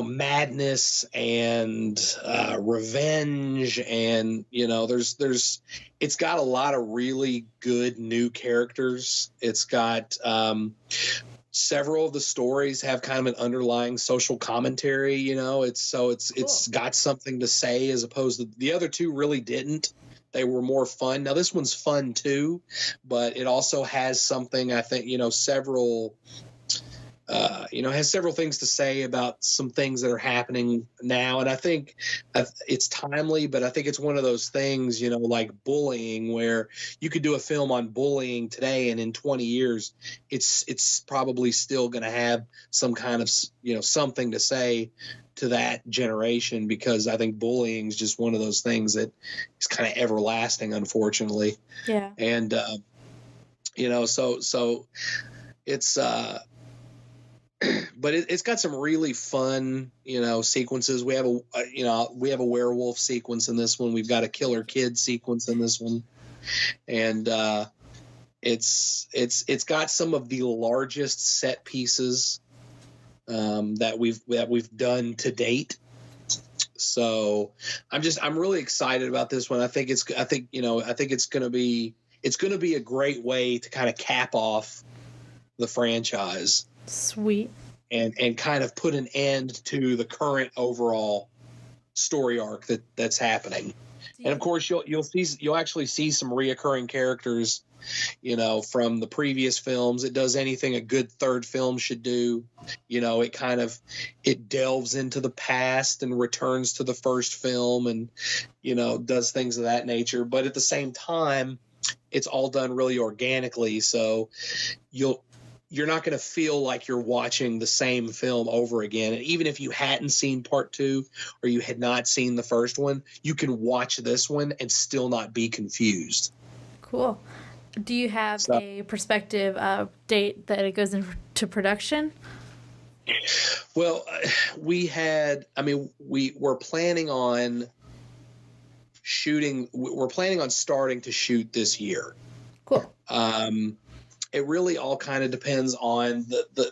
madness and revenge, and it's got a lot of really good new characters. It's got several of the stories have kind of an underlying social commentary. It's got something to say as opposed to the other two really didn't. They were more fun. Now this one's fun too, but it also has something, I think, several has several things to say about some things that are happening now. And I think it's timely, but I think it's one of those things, like bullying, where you could do a film on bullying today, and in 20 years, it's probably still going to have some kind of, something to say to that generation, because I think bullying is just one of those things that is kind of everlasting, unfortunately. Yeah. And, so it's, but it's got some really fun, sequences. We have a werewolf sequence in this one. We've got a killer kid sequence in this one, and it's got some of the largest set pieces that we've done to date. So I'm really excited about this one. I think it's going to be a great way to kind of cap off the franchise. Sweet. And kind of put an end to the current overall story arc that's happening. And of course, you'll actually see some reoccurring characters, from the previous films. It does anything a good third film should do. It delves into the past and returns to the first film, and does things of that nature. But at the same time, it's all done really organically, so you're not going to feel like you're watching the same film over again. And even if you hadn't seen part 2 or you had not seen the first one, you can watch this one and still not be confused. We'll. Do you have a prospective date that it goes into production? Well, we're planning on shooting. We're planning on starting to shoot this year. Cool. It really all kind of depends on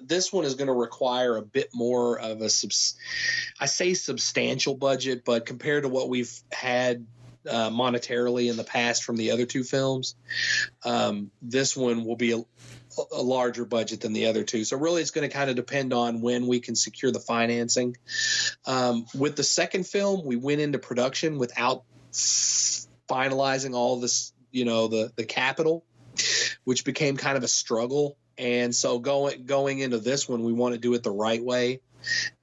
this one is going to require a bit more of I say substantial budget, but compared to what we've had monetarily in the past from the other two films, this one will be a larger budget than the other two. So really it's going to kind of depend on when we can secure the financing. With the second film, we went into production without finalizing all this, the capital, which became kind of a struggle. And so going into this one, we want to do it the right way.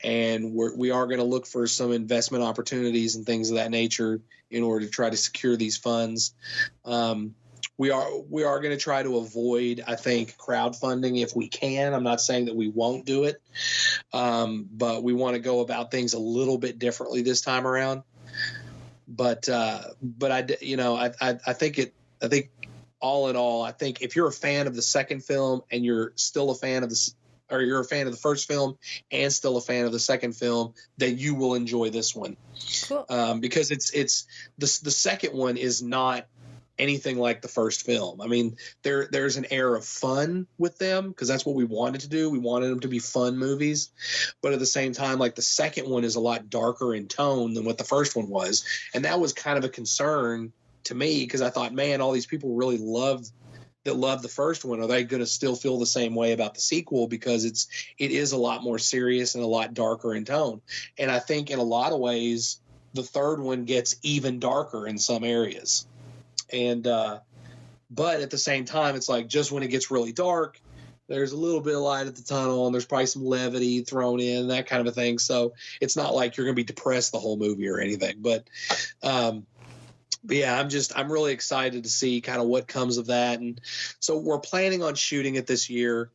And we are going to look for some investment opportunities and things of that nature in order to try to secure these funds. We are going to try to avoid, I think, crowdfunding if we can. I'm not saying that we won't do it, but we want to go about things a little bit differently this time around. But I think all in all, I think if you're a fan of the second film and you're still a fan of you're a fan of the first film and still a fan of the second film, then you will enjoy this one. Cool. Because it's the second one is not anything like the first film. I mean, there's an air of fun with them because that's what we wanted to do. We wanted them to be fun movies, but at the same time, like the second one is a lot darker in tone than what the first one was, and that was kind of a concern to me because I thought, man, all these people really love the first one. Are they going to still feel the same way about the sequel? Because it is a lot more serious and a lot darker in tone. And I think in a lot of ways, the third one gets even darker in some areas. And, but at the same time, it's like just when it gets really dark, there's a little bit of light at the tunnel and there's probably some levity thrown in, that kind of a thing. So it's not like you're going to be depressed the whole movie or anything, but yeah, I'm really excited to see kind of what comes of that. And so we're planning on shooting it this year.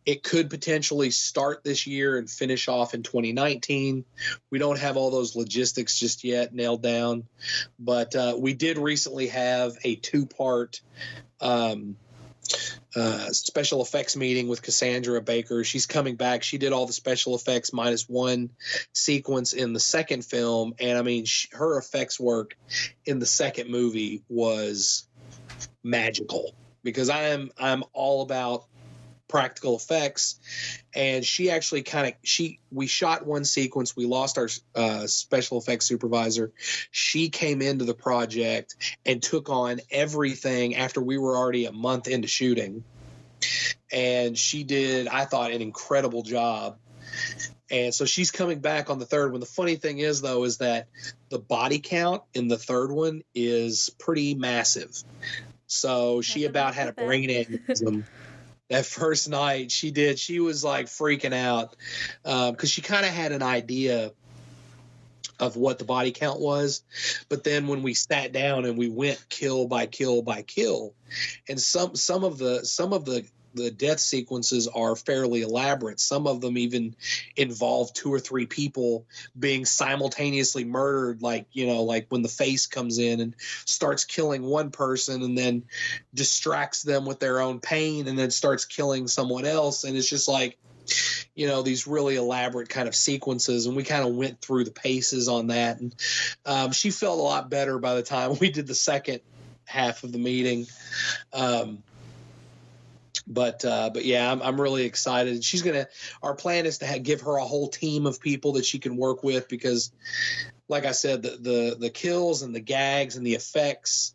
It could potentially start this year and finish off in 2019. We don't have all those logistics just yet nailed down, but we did recently have a 2-part special effects meeting with Cassandra Baker. She's coming back. She did all the special effects minus one sequence in the second film. And I mean, her effects work in the second movie was magical because I'm all about practical effects. And she actually we shot one sequence. We lost our special effects supervisor. She came into the project and took on everything after we were already a month into shooting. And she did, I thought, an incredible job. And so she's coming back on the third one. The funny thing is, though, is that the body count in the third one is pretty massive. So she about had a brain aneurysm that first night. She was like freaking out because she kind of had an idea of what the body count was, but then when we sat down and we went kill by kill by kill, and some of the death sequences are fairly elaborate. Some of them even involve 2 or 3 people being simultaneously murdered, like when the face comes in and starts killing one person and then distracts them with their own pain and then starts killing someone else, and it's just like, these really elaborate kind of sequences, and we kind of went through the paces on that, and she felt a lot better by the time we did the second half of the meeting. But yeah, I'm really excited. Our plan is to give her a whole team of people that she can work with, because like I said, the kills and the gags and the effects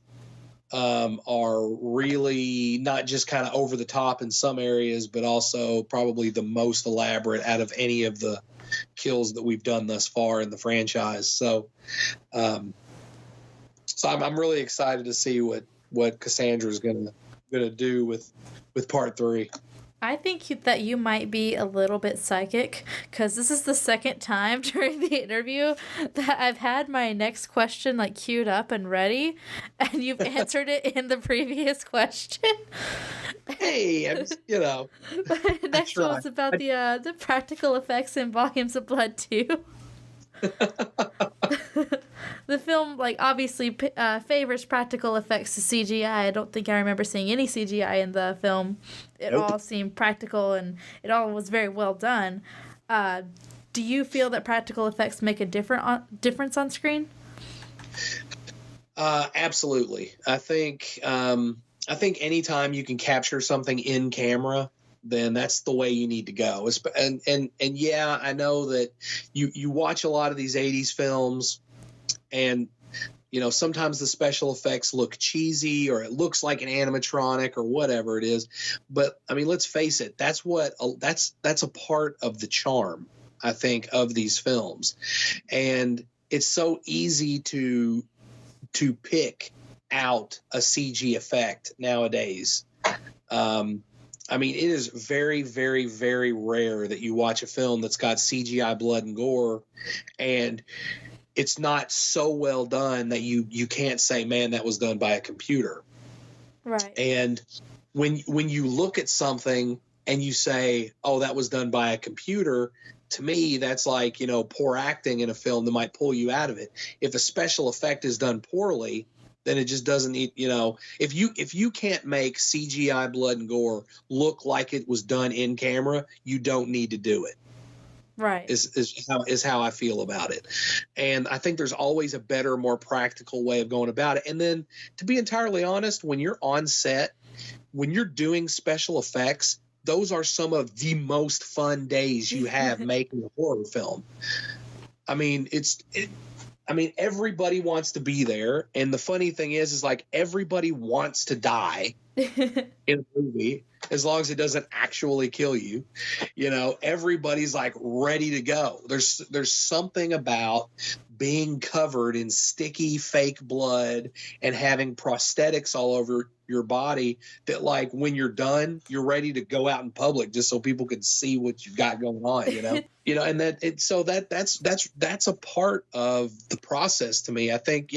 are really not just kind of over the top in some areas, but also probably the most elaborate out of any of the kills that we've done thus far in the franchise. So I'm really excited to see what Cassandra's gonna do with part 3. I think that you might be a little bit psychic, because this is the second time during the interview that I've had my next question like queued up and ready, and you've answered it in the previous question. Hey, The next one was about the practical effects in Volumes of Blood 2. The film, obviously favors practical effects to CGI. I don't think I remember seeing any CGI in the film. It all seemed practical, and it all was very well done. Do you feel that practical effects make a difference on screen? Absolutely. I think anytime you can capture something in camera, then that's the way you need to go. And yeah, I know that you watch a lot of these 80s films, and sometimes the special effects look cheesy, or it looks like an animatronic or whatever it is. But I mean, let's face it, that's a part of the charm, I think, of these films. And it's so easy to pick out a CG effect nowadays. I mean, it is very, very, very rare that you watch a film that's got CGI blood and gore, and it's not so well done that you can't say, man, that was done by a computer. Right. And when you look at something and you say, oh, that was done by a computer, to me, that's like, poor acting in a film that might pull you out of it. If a special effect is done poorly, then it just doesn't need, if you can't make CGI blood and gore look like it was done in camera, you don't need to do it. Right. Is how I feel about it. And I think there's always a better, more practical way of going about it. And then, to be entirely honest, when you're on set, when you're doing special effects, those are some of the most fun days you have making a horror film. I mean, everybody wants to be there. And the funny thing is like, everybody wants to die in a movie, as long as it doesn't actually kill you. Everybody's like ready to go. There's something about being covered in sticky fake blood and having prosthetics all over your body that, like, when you're done, you're ready to go out in public just so people can see what you've got going on, and that's a part of the process to me. I think,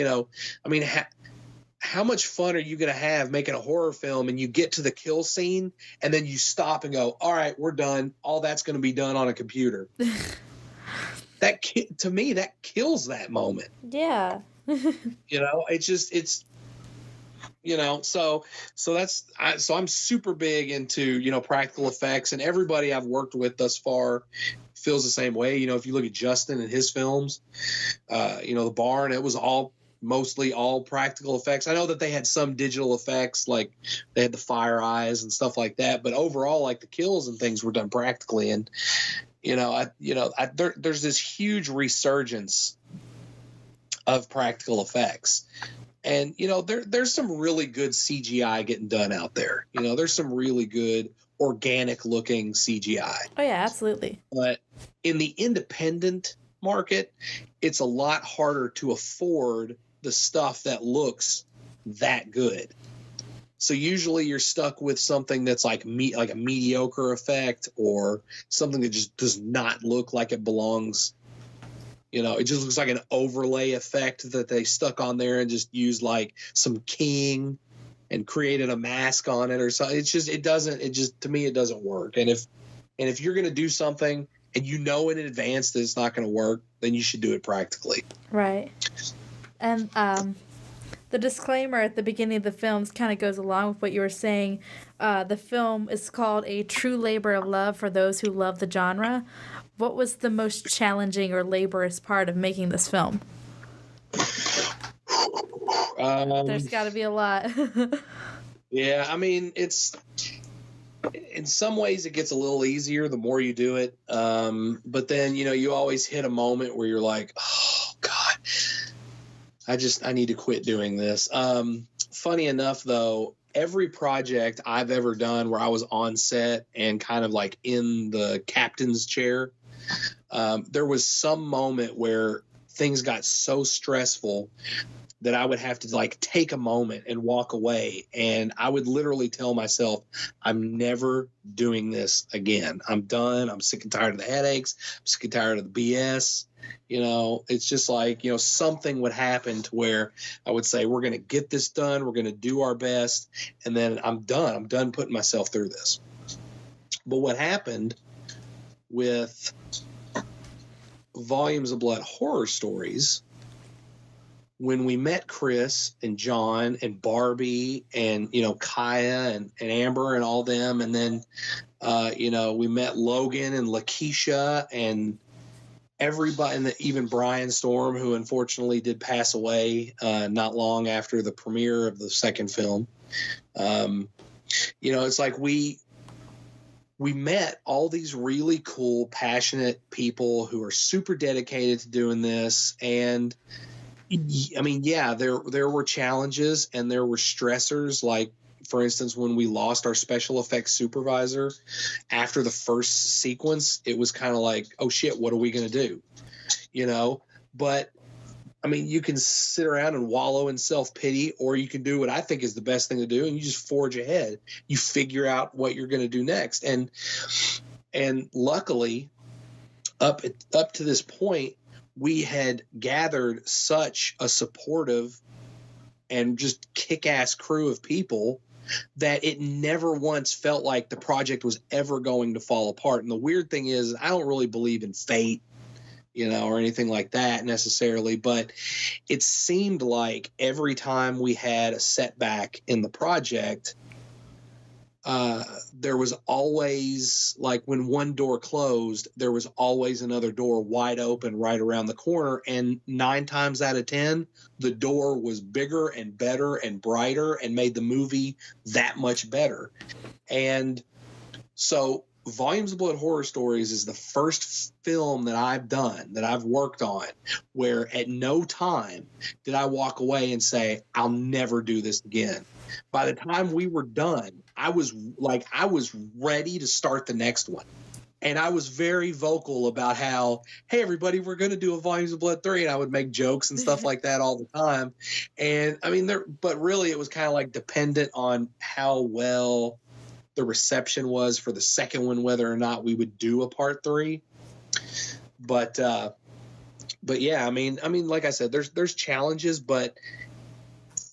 how much fun are you going to have making a horror film and you get to the kill scene and then you stop and go, all right, we're done. All that's going to be done on a computer. To me, that kills that moment. Yeah. So I'm super big into, practical effects, and everybody I've worked with thus far feels the same way. If you look at Justin and his films, The Barn, it was mostly all practical effects. I know that they had some digital effects, like they had the fire eyes and stuff like that, but overall, like, the kills and things were done practically. And there's this huge resurgence of practical effects, and there's some really good CGI getting done out there. There's some really good organic looking CGI. Oh yeah, absolutely. But in the independent market, it's a lot harder to afford the stuff that looks that good. So usually you're stuck with something that's like a mediocre effect, or something that just does not look like it belongs. It just looks like an overlay effect that they stuck on there and just used like some king and created a mask on it or something. To me, it doesn't work. And if you're going to do something and in advance that it's not going to work, then you should do it practically. Right. And the disclaimer at the beginning of the film kind of goes along with what you were saying. The film is called A True Labor of Love for those who love the genre. What was the most challenging or laborious part of making this film? There's got to be a lot. Yeah, I mean, it's in some ways it gets a little easier the more you do it. But then, you always hit a moment where you're like, oh, God, I need to quit doing this. Funny enough, though, every project I've ever done where I was on set and kind of like in the captain's chair, there was some moment where things got so stressful that I would have to like take a moment and walk away. And I would literally tell myself, I'm never doing this again. I'm done. I'm sick and tired of the headaches. I'm sick and tired of the BS. It's just like, something would happen to where I would say, we're going to get this done. We're going to do our best. And then I'm done. I'm done putting myself through this. But what happened with Volumes of Blood Horror Stories, when we met Chris and John and Barbie and, Kaya and Amber and all them, and then, we met Logan and Lakeisha and everybody, and even Brian Storm, who unfortunately did pass away not long after the premiere of the second film. It's like we met all these really cool, passionate people who are super dedicated to doing this. And I mean, yeah, there were challenges and there were stressors. Like, for instance, when we lost our special effects supervisor after the first sequence, it was kind of like, oh shit, what are we going to do? But I mean, you can sit around and wallow in self-pity, or you can do what I think is the best thing to do, and you just forge ahead. You figure out what you're going to do next. And luckily, up to this point, we had gathered such a supportive and just kick-ass crew of people that it never once felt like the project was ever going to fall apart. And the weird thing is, I don't really believe in fate, or anything like that necessarily, but it seemed like every time we had a setback in the project, there was always, like, when one door closed, there was always another door wide open right around the corner. And 9 times out of 10, the door was bigger and better and brighter and made the movie that much better. And so Volumes of Blood Horror Stories is the first film that I've done, that I've worked on, where at no time did I walk away and say, I'll never do this again. By the time we were done, I was ready to start the next one. And I was very vocal about how, hey, everybody, we're going to do a Volumes of Blood 3. And I would make jokes and stuff like that all the time. And I mean, but really it was kind of like dependent on how well the reception was for the second one, whether or not we would do a part 3. But yeah, I mean, like I said, there's challenges, but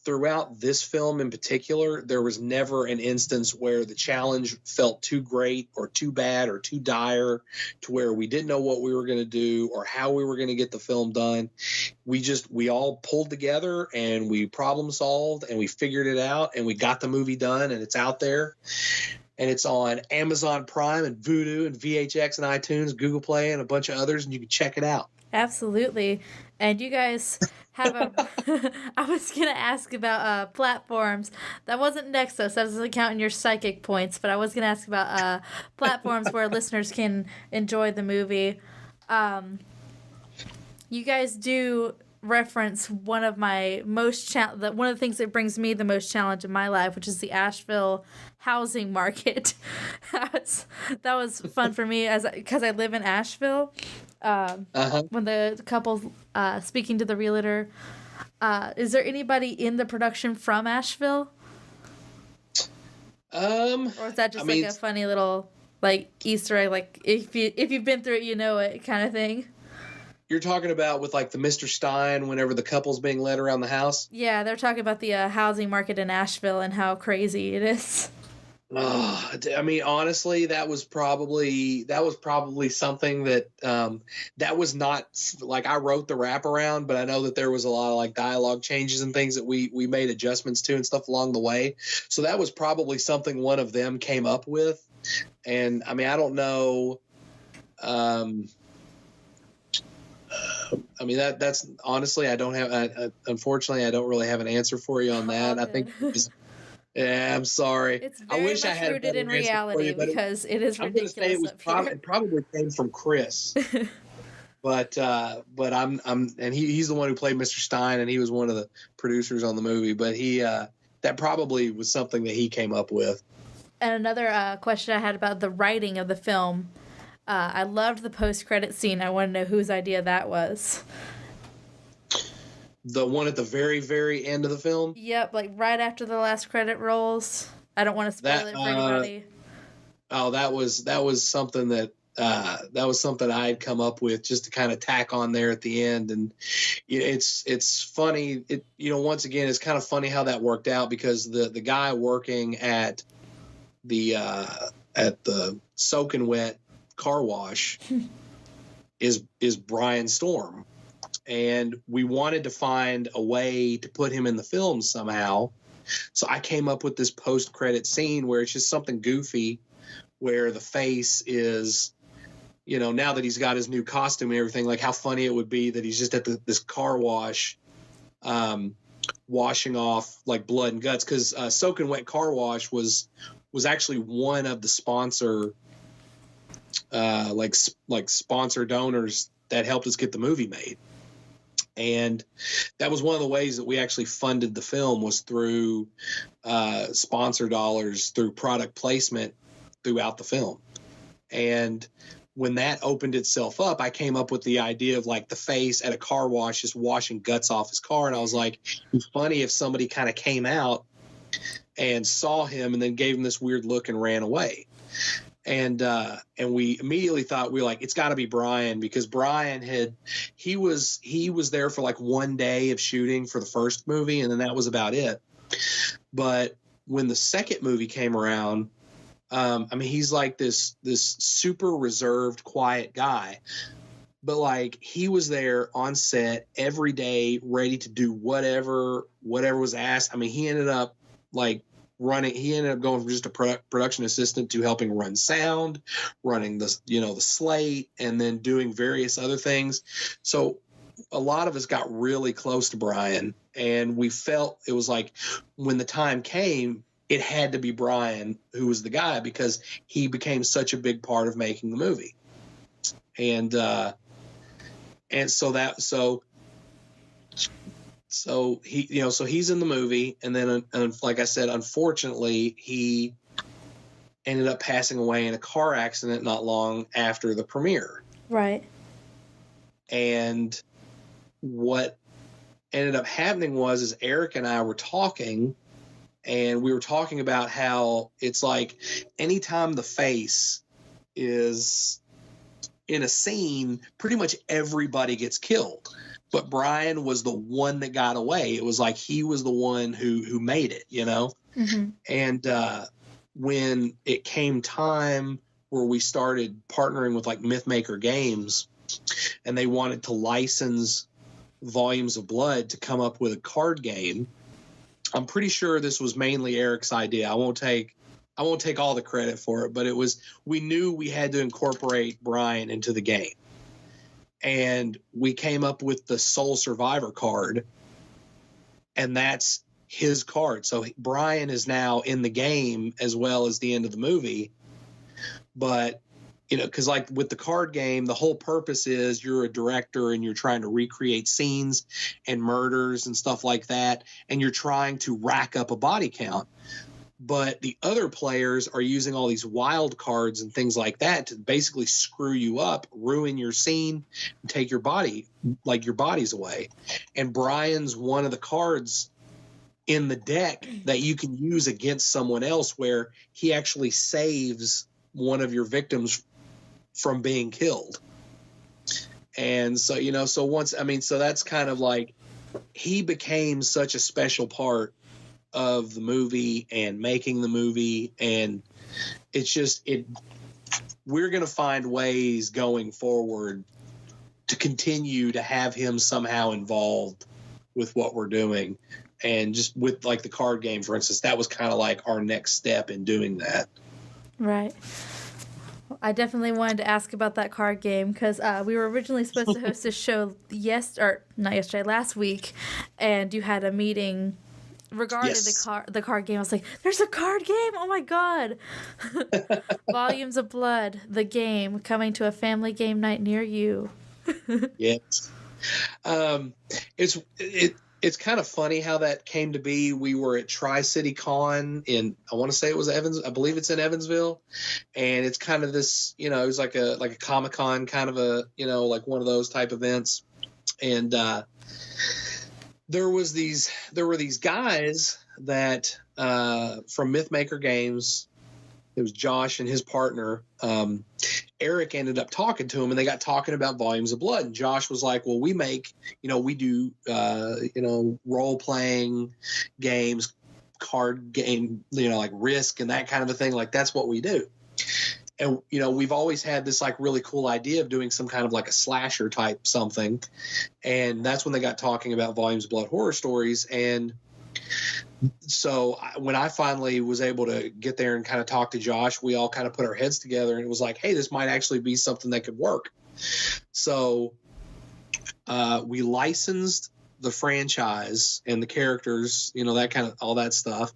throughout this film in particular, there was never an instance where the challenge felt too great or too bad or too dire to where we didn't know what we were going to do or how we were going to get the film done. We all pulled together and we problem solved and we figured it out and we got the movie done, and it's out there. And it's on Amazon Prime and Vudu and VHX and iTunes, Google Play, and a bunch of others, and you can check it out. Absolutely. And you guys have I was going to ask about platforms. That wasn't next, though, so that doesn't count in your psychic points, but I was going to ask about platforms where listeners can enjoy the movie. You guys do reference one of my most one of the things that brings me the most challenge in my life, which is the Asheville housing market. that was fun for me because I live in Asheville. When the couple speaking to the realtor, is there anybody in the production from Asheville? Or is that just like a funny little like Easter egg, like if you've been through it, you know it kind of thing? You're talking about with like the Mr. Stein whenever the couple's being led around the house? Yeah, they're talking about the housing market in Asheville and how crazy it is. Oh, I mean, honestly, that was probably something that that was not like I wrote the wraparound, but I know that there was a lot of like dialogue changes and things that we made adjustments to and stuff along the way. So that was probably something one of them came up with. And I mean, I don't know. I mean, that's honestly, I don't have. Unfortunately, I don't really have an answer for you on that. I think. Yeah, I'm sorry. It's very I wish much I had rooted in reality because it is ridiculous. I'm going to say it probably came from Chris. but I'm and he's the one who played Mr. Stein, and he was one of the producers on the movie. But he that probably was something that he came up with. And another question I had about the writing of the film. I loved the post-credit scene. I want to know whose idea that was. The one at the very, very end of the film? Yep, like right after the last credit rolls. I don't want to spoil it for anybody. Oh, that was something that I had come up with just to kind of tack on there at the end. And it's funny. Once again, it's kind of funny how that worked out because the guy working at the soak and wet car wash is Brian Storm. And we wanted to find a way to put him in the film somehow. So I came up with this post-credit scene where it's just something goofy where the face is, now that he's got his new costume and everything, like how funny it would be that he's just at this car wash washing off like blood and guts. Because Soak and Wet Car Wash was actually one of the sponsor like sponsor donors that helped us get the movie made. And that was one of the ways that we actually funded the film was through sponsor dollars, through product placement throughout the film. And when that opened itself up, I came up with the idea of like the face at a car wash just washing guts off his car. And I was like, it'd be funny if somebody kind of came out and saw him and then gave him this weird look and ran away. And we immediately thought, we were like, it's got to be Brian, because Brian he was there for like one day of shooting for the first movie, and then that was about it. But when the second movie came around, I mean, he's like this super reserved, quiet guy, but like he was there on set every day, ready to do whatever was asked. I mean, he ended up going from just a production assistant to helping run sound, running the slate, and then doing various other things. So a lot of us got really close to Brian, and we felt it was like when the time came, it had to be Brian who was the guy, because he became such a big part of making the movie. And so he's in the movie, and then like I said, unfortunately, he ended up passing away in a car accident not long after the premiere. Right. And what ended up happening was Eric and I were talking, and we were talking about how it's like anytime the face is in a scene, pretty much everybody gets killed. But Brian was the one that got away. It was like he was the one who made it, Mm-hmm. And when it came time where we started partnering with like Mythmaker Games, and they wanted to license Volumes of Blood to come up with a card game, I'm pretty sure this was mainly Eric's idea. I won't take all the credit for it, but we knew we had to incorporate Brian into the game. And we came up with the Soul Survivor card, and that's his card. So Brian is now in the game as well as the end of the movie. But, because like with the card game, the whole purpose is you're a director and you're trying to recreate scenes and murders and stuff like that, and you're trying to rack up a body count. But the other players are using all these wild cards and things like that to basically screw you up, ruin your scene, and take your bodies away. And Brian's one of the cards in the deck that you can use against someone else, where he actually saves one of your victims from being killed. And so, so that's kind of like, he became such a special part of the movie and making the movie. And it's just, we're going to find ways going forward to continue to have him somehow involved with what we're doing. And just with like the card game, for instance, that was kind of like our next step in doing that. Right. I definitely wanted to ask about that card game because we were originally supposed to host this show last week, and you had a meeting regarding the card game. I was like, "There's a card game! Oh my god!" Volumes of Blood, the game, coming to a family game night near you. Yes. It's kind of funny how that came to be. We were at Tri-City Con in, I want to say it was I believe it's in Evansville. And it's kind of this, it was like a Comic-Con kind of a, like one of those type events. And there were these guys that from Mythmaker Games. It was Josh and his partner. Eric ended up talking to him, and they got talking about Volumes of Blood. And Josh was like, well, we do role-playing games, card game, like Risk and that kind of a thing. Like, that's what we do. And, we've always had this like really cool idea of doing some kind of like a slasher type something. And that's when they got talking about Volumes of Blood horror stories. And so when I finally was able to get there and kind of talk to Josh, we all kind of put our heads together, and it was like, hey, this might actually be something that could work. So we licensed the franchise and the characters, that kind of all that stuff,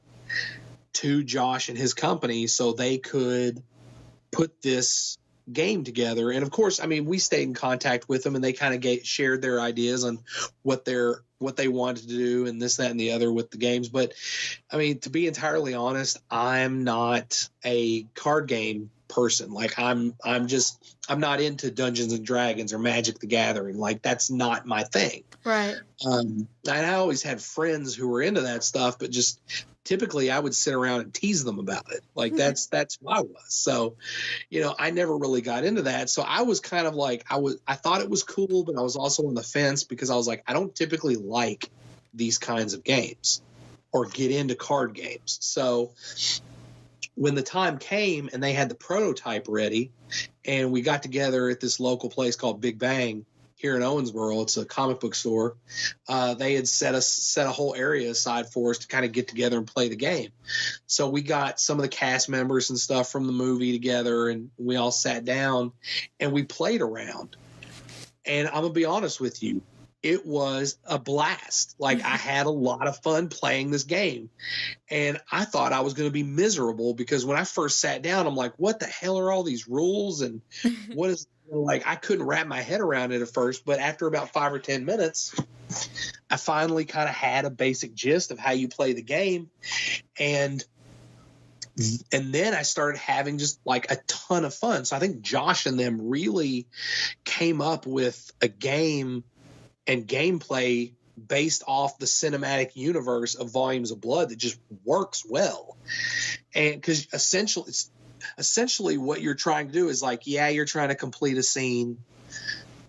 to Josh and his company so they could put this game together. And of course, we stayed in contact with them, and they kind of shared their ideas on what they wanted to do and this, that, and the other with the games. But to be entirely honest, I'm not a card game person. Like I'm not into Dungeons and Dragons or Magic the Gathering. Like that's not my thing. Right. And I always had friends who were into that stuff, but just typically I would sit around and tease them about it. Like that's who I was. So, I never really got into that. So I was kind of like, I thought it was cool, but I was also on the fence because I was like, I don't typically like these kinds of games or get into card games. So when the time came and they had the prototype ready, and we got together at this local place called Big Bang here in Owensboro, it's a comic book store. They had set a whole area aside for us to kind of get together and play the game. So we got some of the cast members and stuff from the movie together, and we all sat down and we played around. And I'm gonna be honest with you, it was a blast. Like I had a lot of fun playing this game, and I thought I was going to be miserable because when I first sat down, I'm like, what the hell are all these rules? And what is like, I couldn't wrap my head around it at first, but after about 5 or 10 minutes, I finally kind of had a basic gist of how you play the game. And then I started having just like a ton of fun. So I think Josh and them really came up with a game and gameplay based off the cinematic universe of Volumes of Blood that just works well. And because essentially what you're trying to do is like, yeah, you're trying to complete a scene.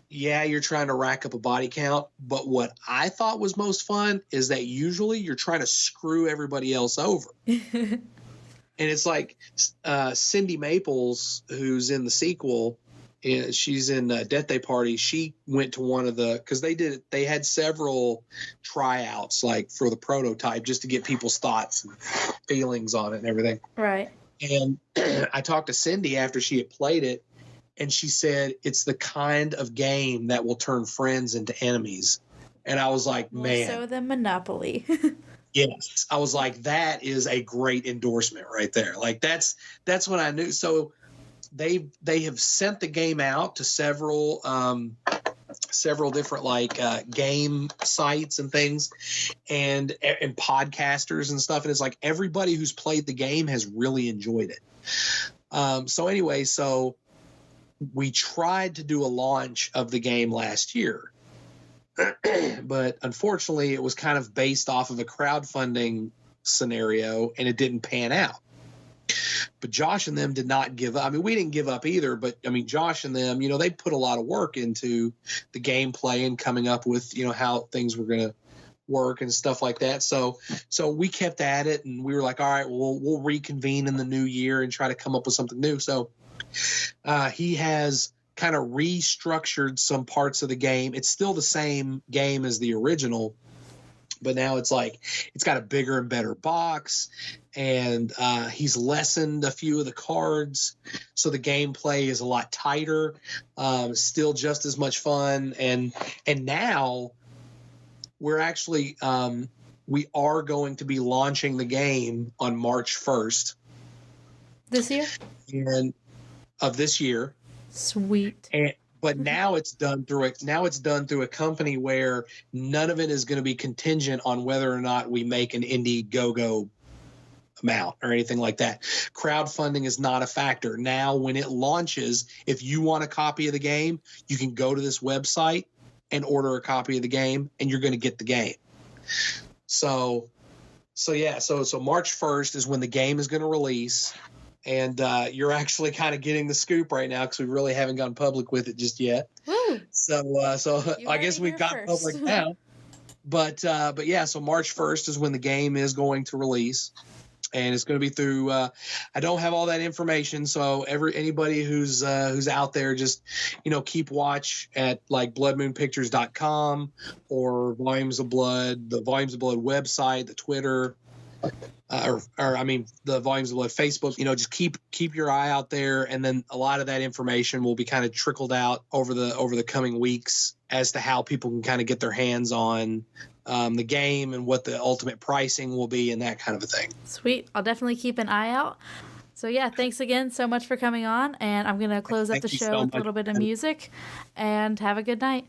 Yeah, you're trying to rack up a body count. But what I thought was most fun is that usually you're trying to screw everybody else over. And it's like Cindy Maples, who's in the sequel, she's in Death Day Party. She went to one of because they had several tryouts like for the prototype just to get people's thoughts and feelings on it and everything. Right. And I talked to Cindy after she had played it, and she said it's the kind of game that will turn friends into enemies. And I was like, man. So than Monopoly. Yes. I was like, that is a great endorsement right there. Like that's what I knew. So they have sent the game out to several different like game sites and things and podcasters and stuff. And it's like everybody who's played the game has really enjoyed it. So we tried to do a launch of the game last year. But unfortunately, it was kind of based off of a crowdfunding scenario, and it didn't pan out. But Josh and them did not give up. I mean, we didn't give up either, but I mean, Josh and them, they put a lot of work into the gameplay and coming up with, how things were going to work and stuff like that. So we kept at it, and we were like, all right, well, we'll reconvene in the new year and try to come up with something new. So he has kind of restructured some parts of the game. It's still the same game as the original, but now it's got a bigger and better box, and he's lessened a few of the cards, so the gameplay is a lot tighter, still just as much fun. And now we're actually we are going to be launching the game on March 1st this year, and of this year. Sweet. But now it's done through a company where none of it is going to be contingent on whether or not we make an Indiegogo amount or anything like that. Crowdfunding is not a factor. Now, when it launches, if you want a copy of the game, you can go to this website and order a copy of the game, and you're going to get the game. So March 1st is when the game is going to release. And you're actually kind of getting the scoop right now because we really haven't gone public with it just yet. Woo! So I guess we've got public now. But yeah, so March 1st is when the game is going to release, and it's going to be through. I don't have all that information, so anybody who's out there, just keep watch at like bloodmoonpictures.com or Volumes of Blood, the Volumes of Blood website, the Twitter. The Volumes of Blood Facebook, just keep your eye out there, and then a lot of that information will be kind of trickled out over the coming weeks as to how people can kind of get their hands on the game and what the ultimate pricing will be and that kind of a thing. Sweet. I'll definitely keep an eye out. So yeah, thanks again so much for coming on, and I'm going to close up the show with a little bit of music, and have a good night.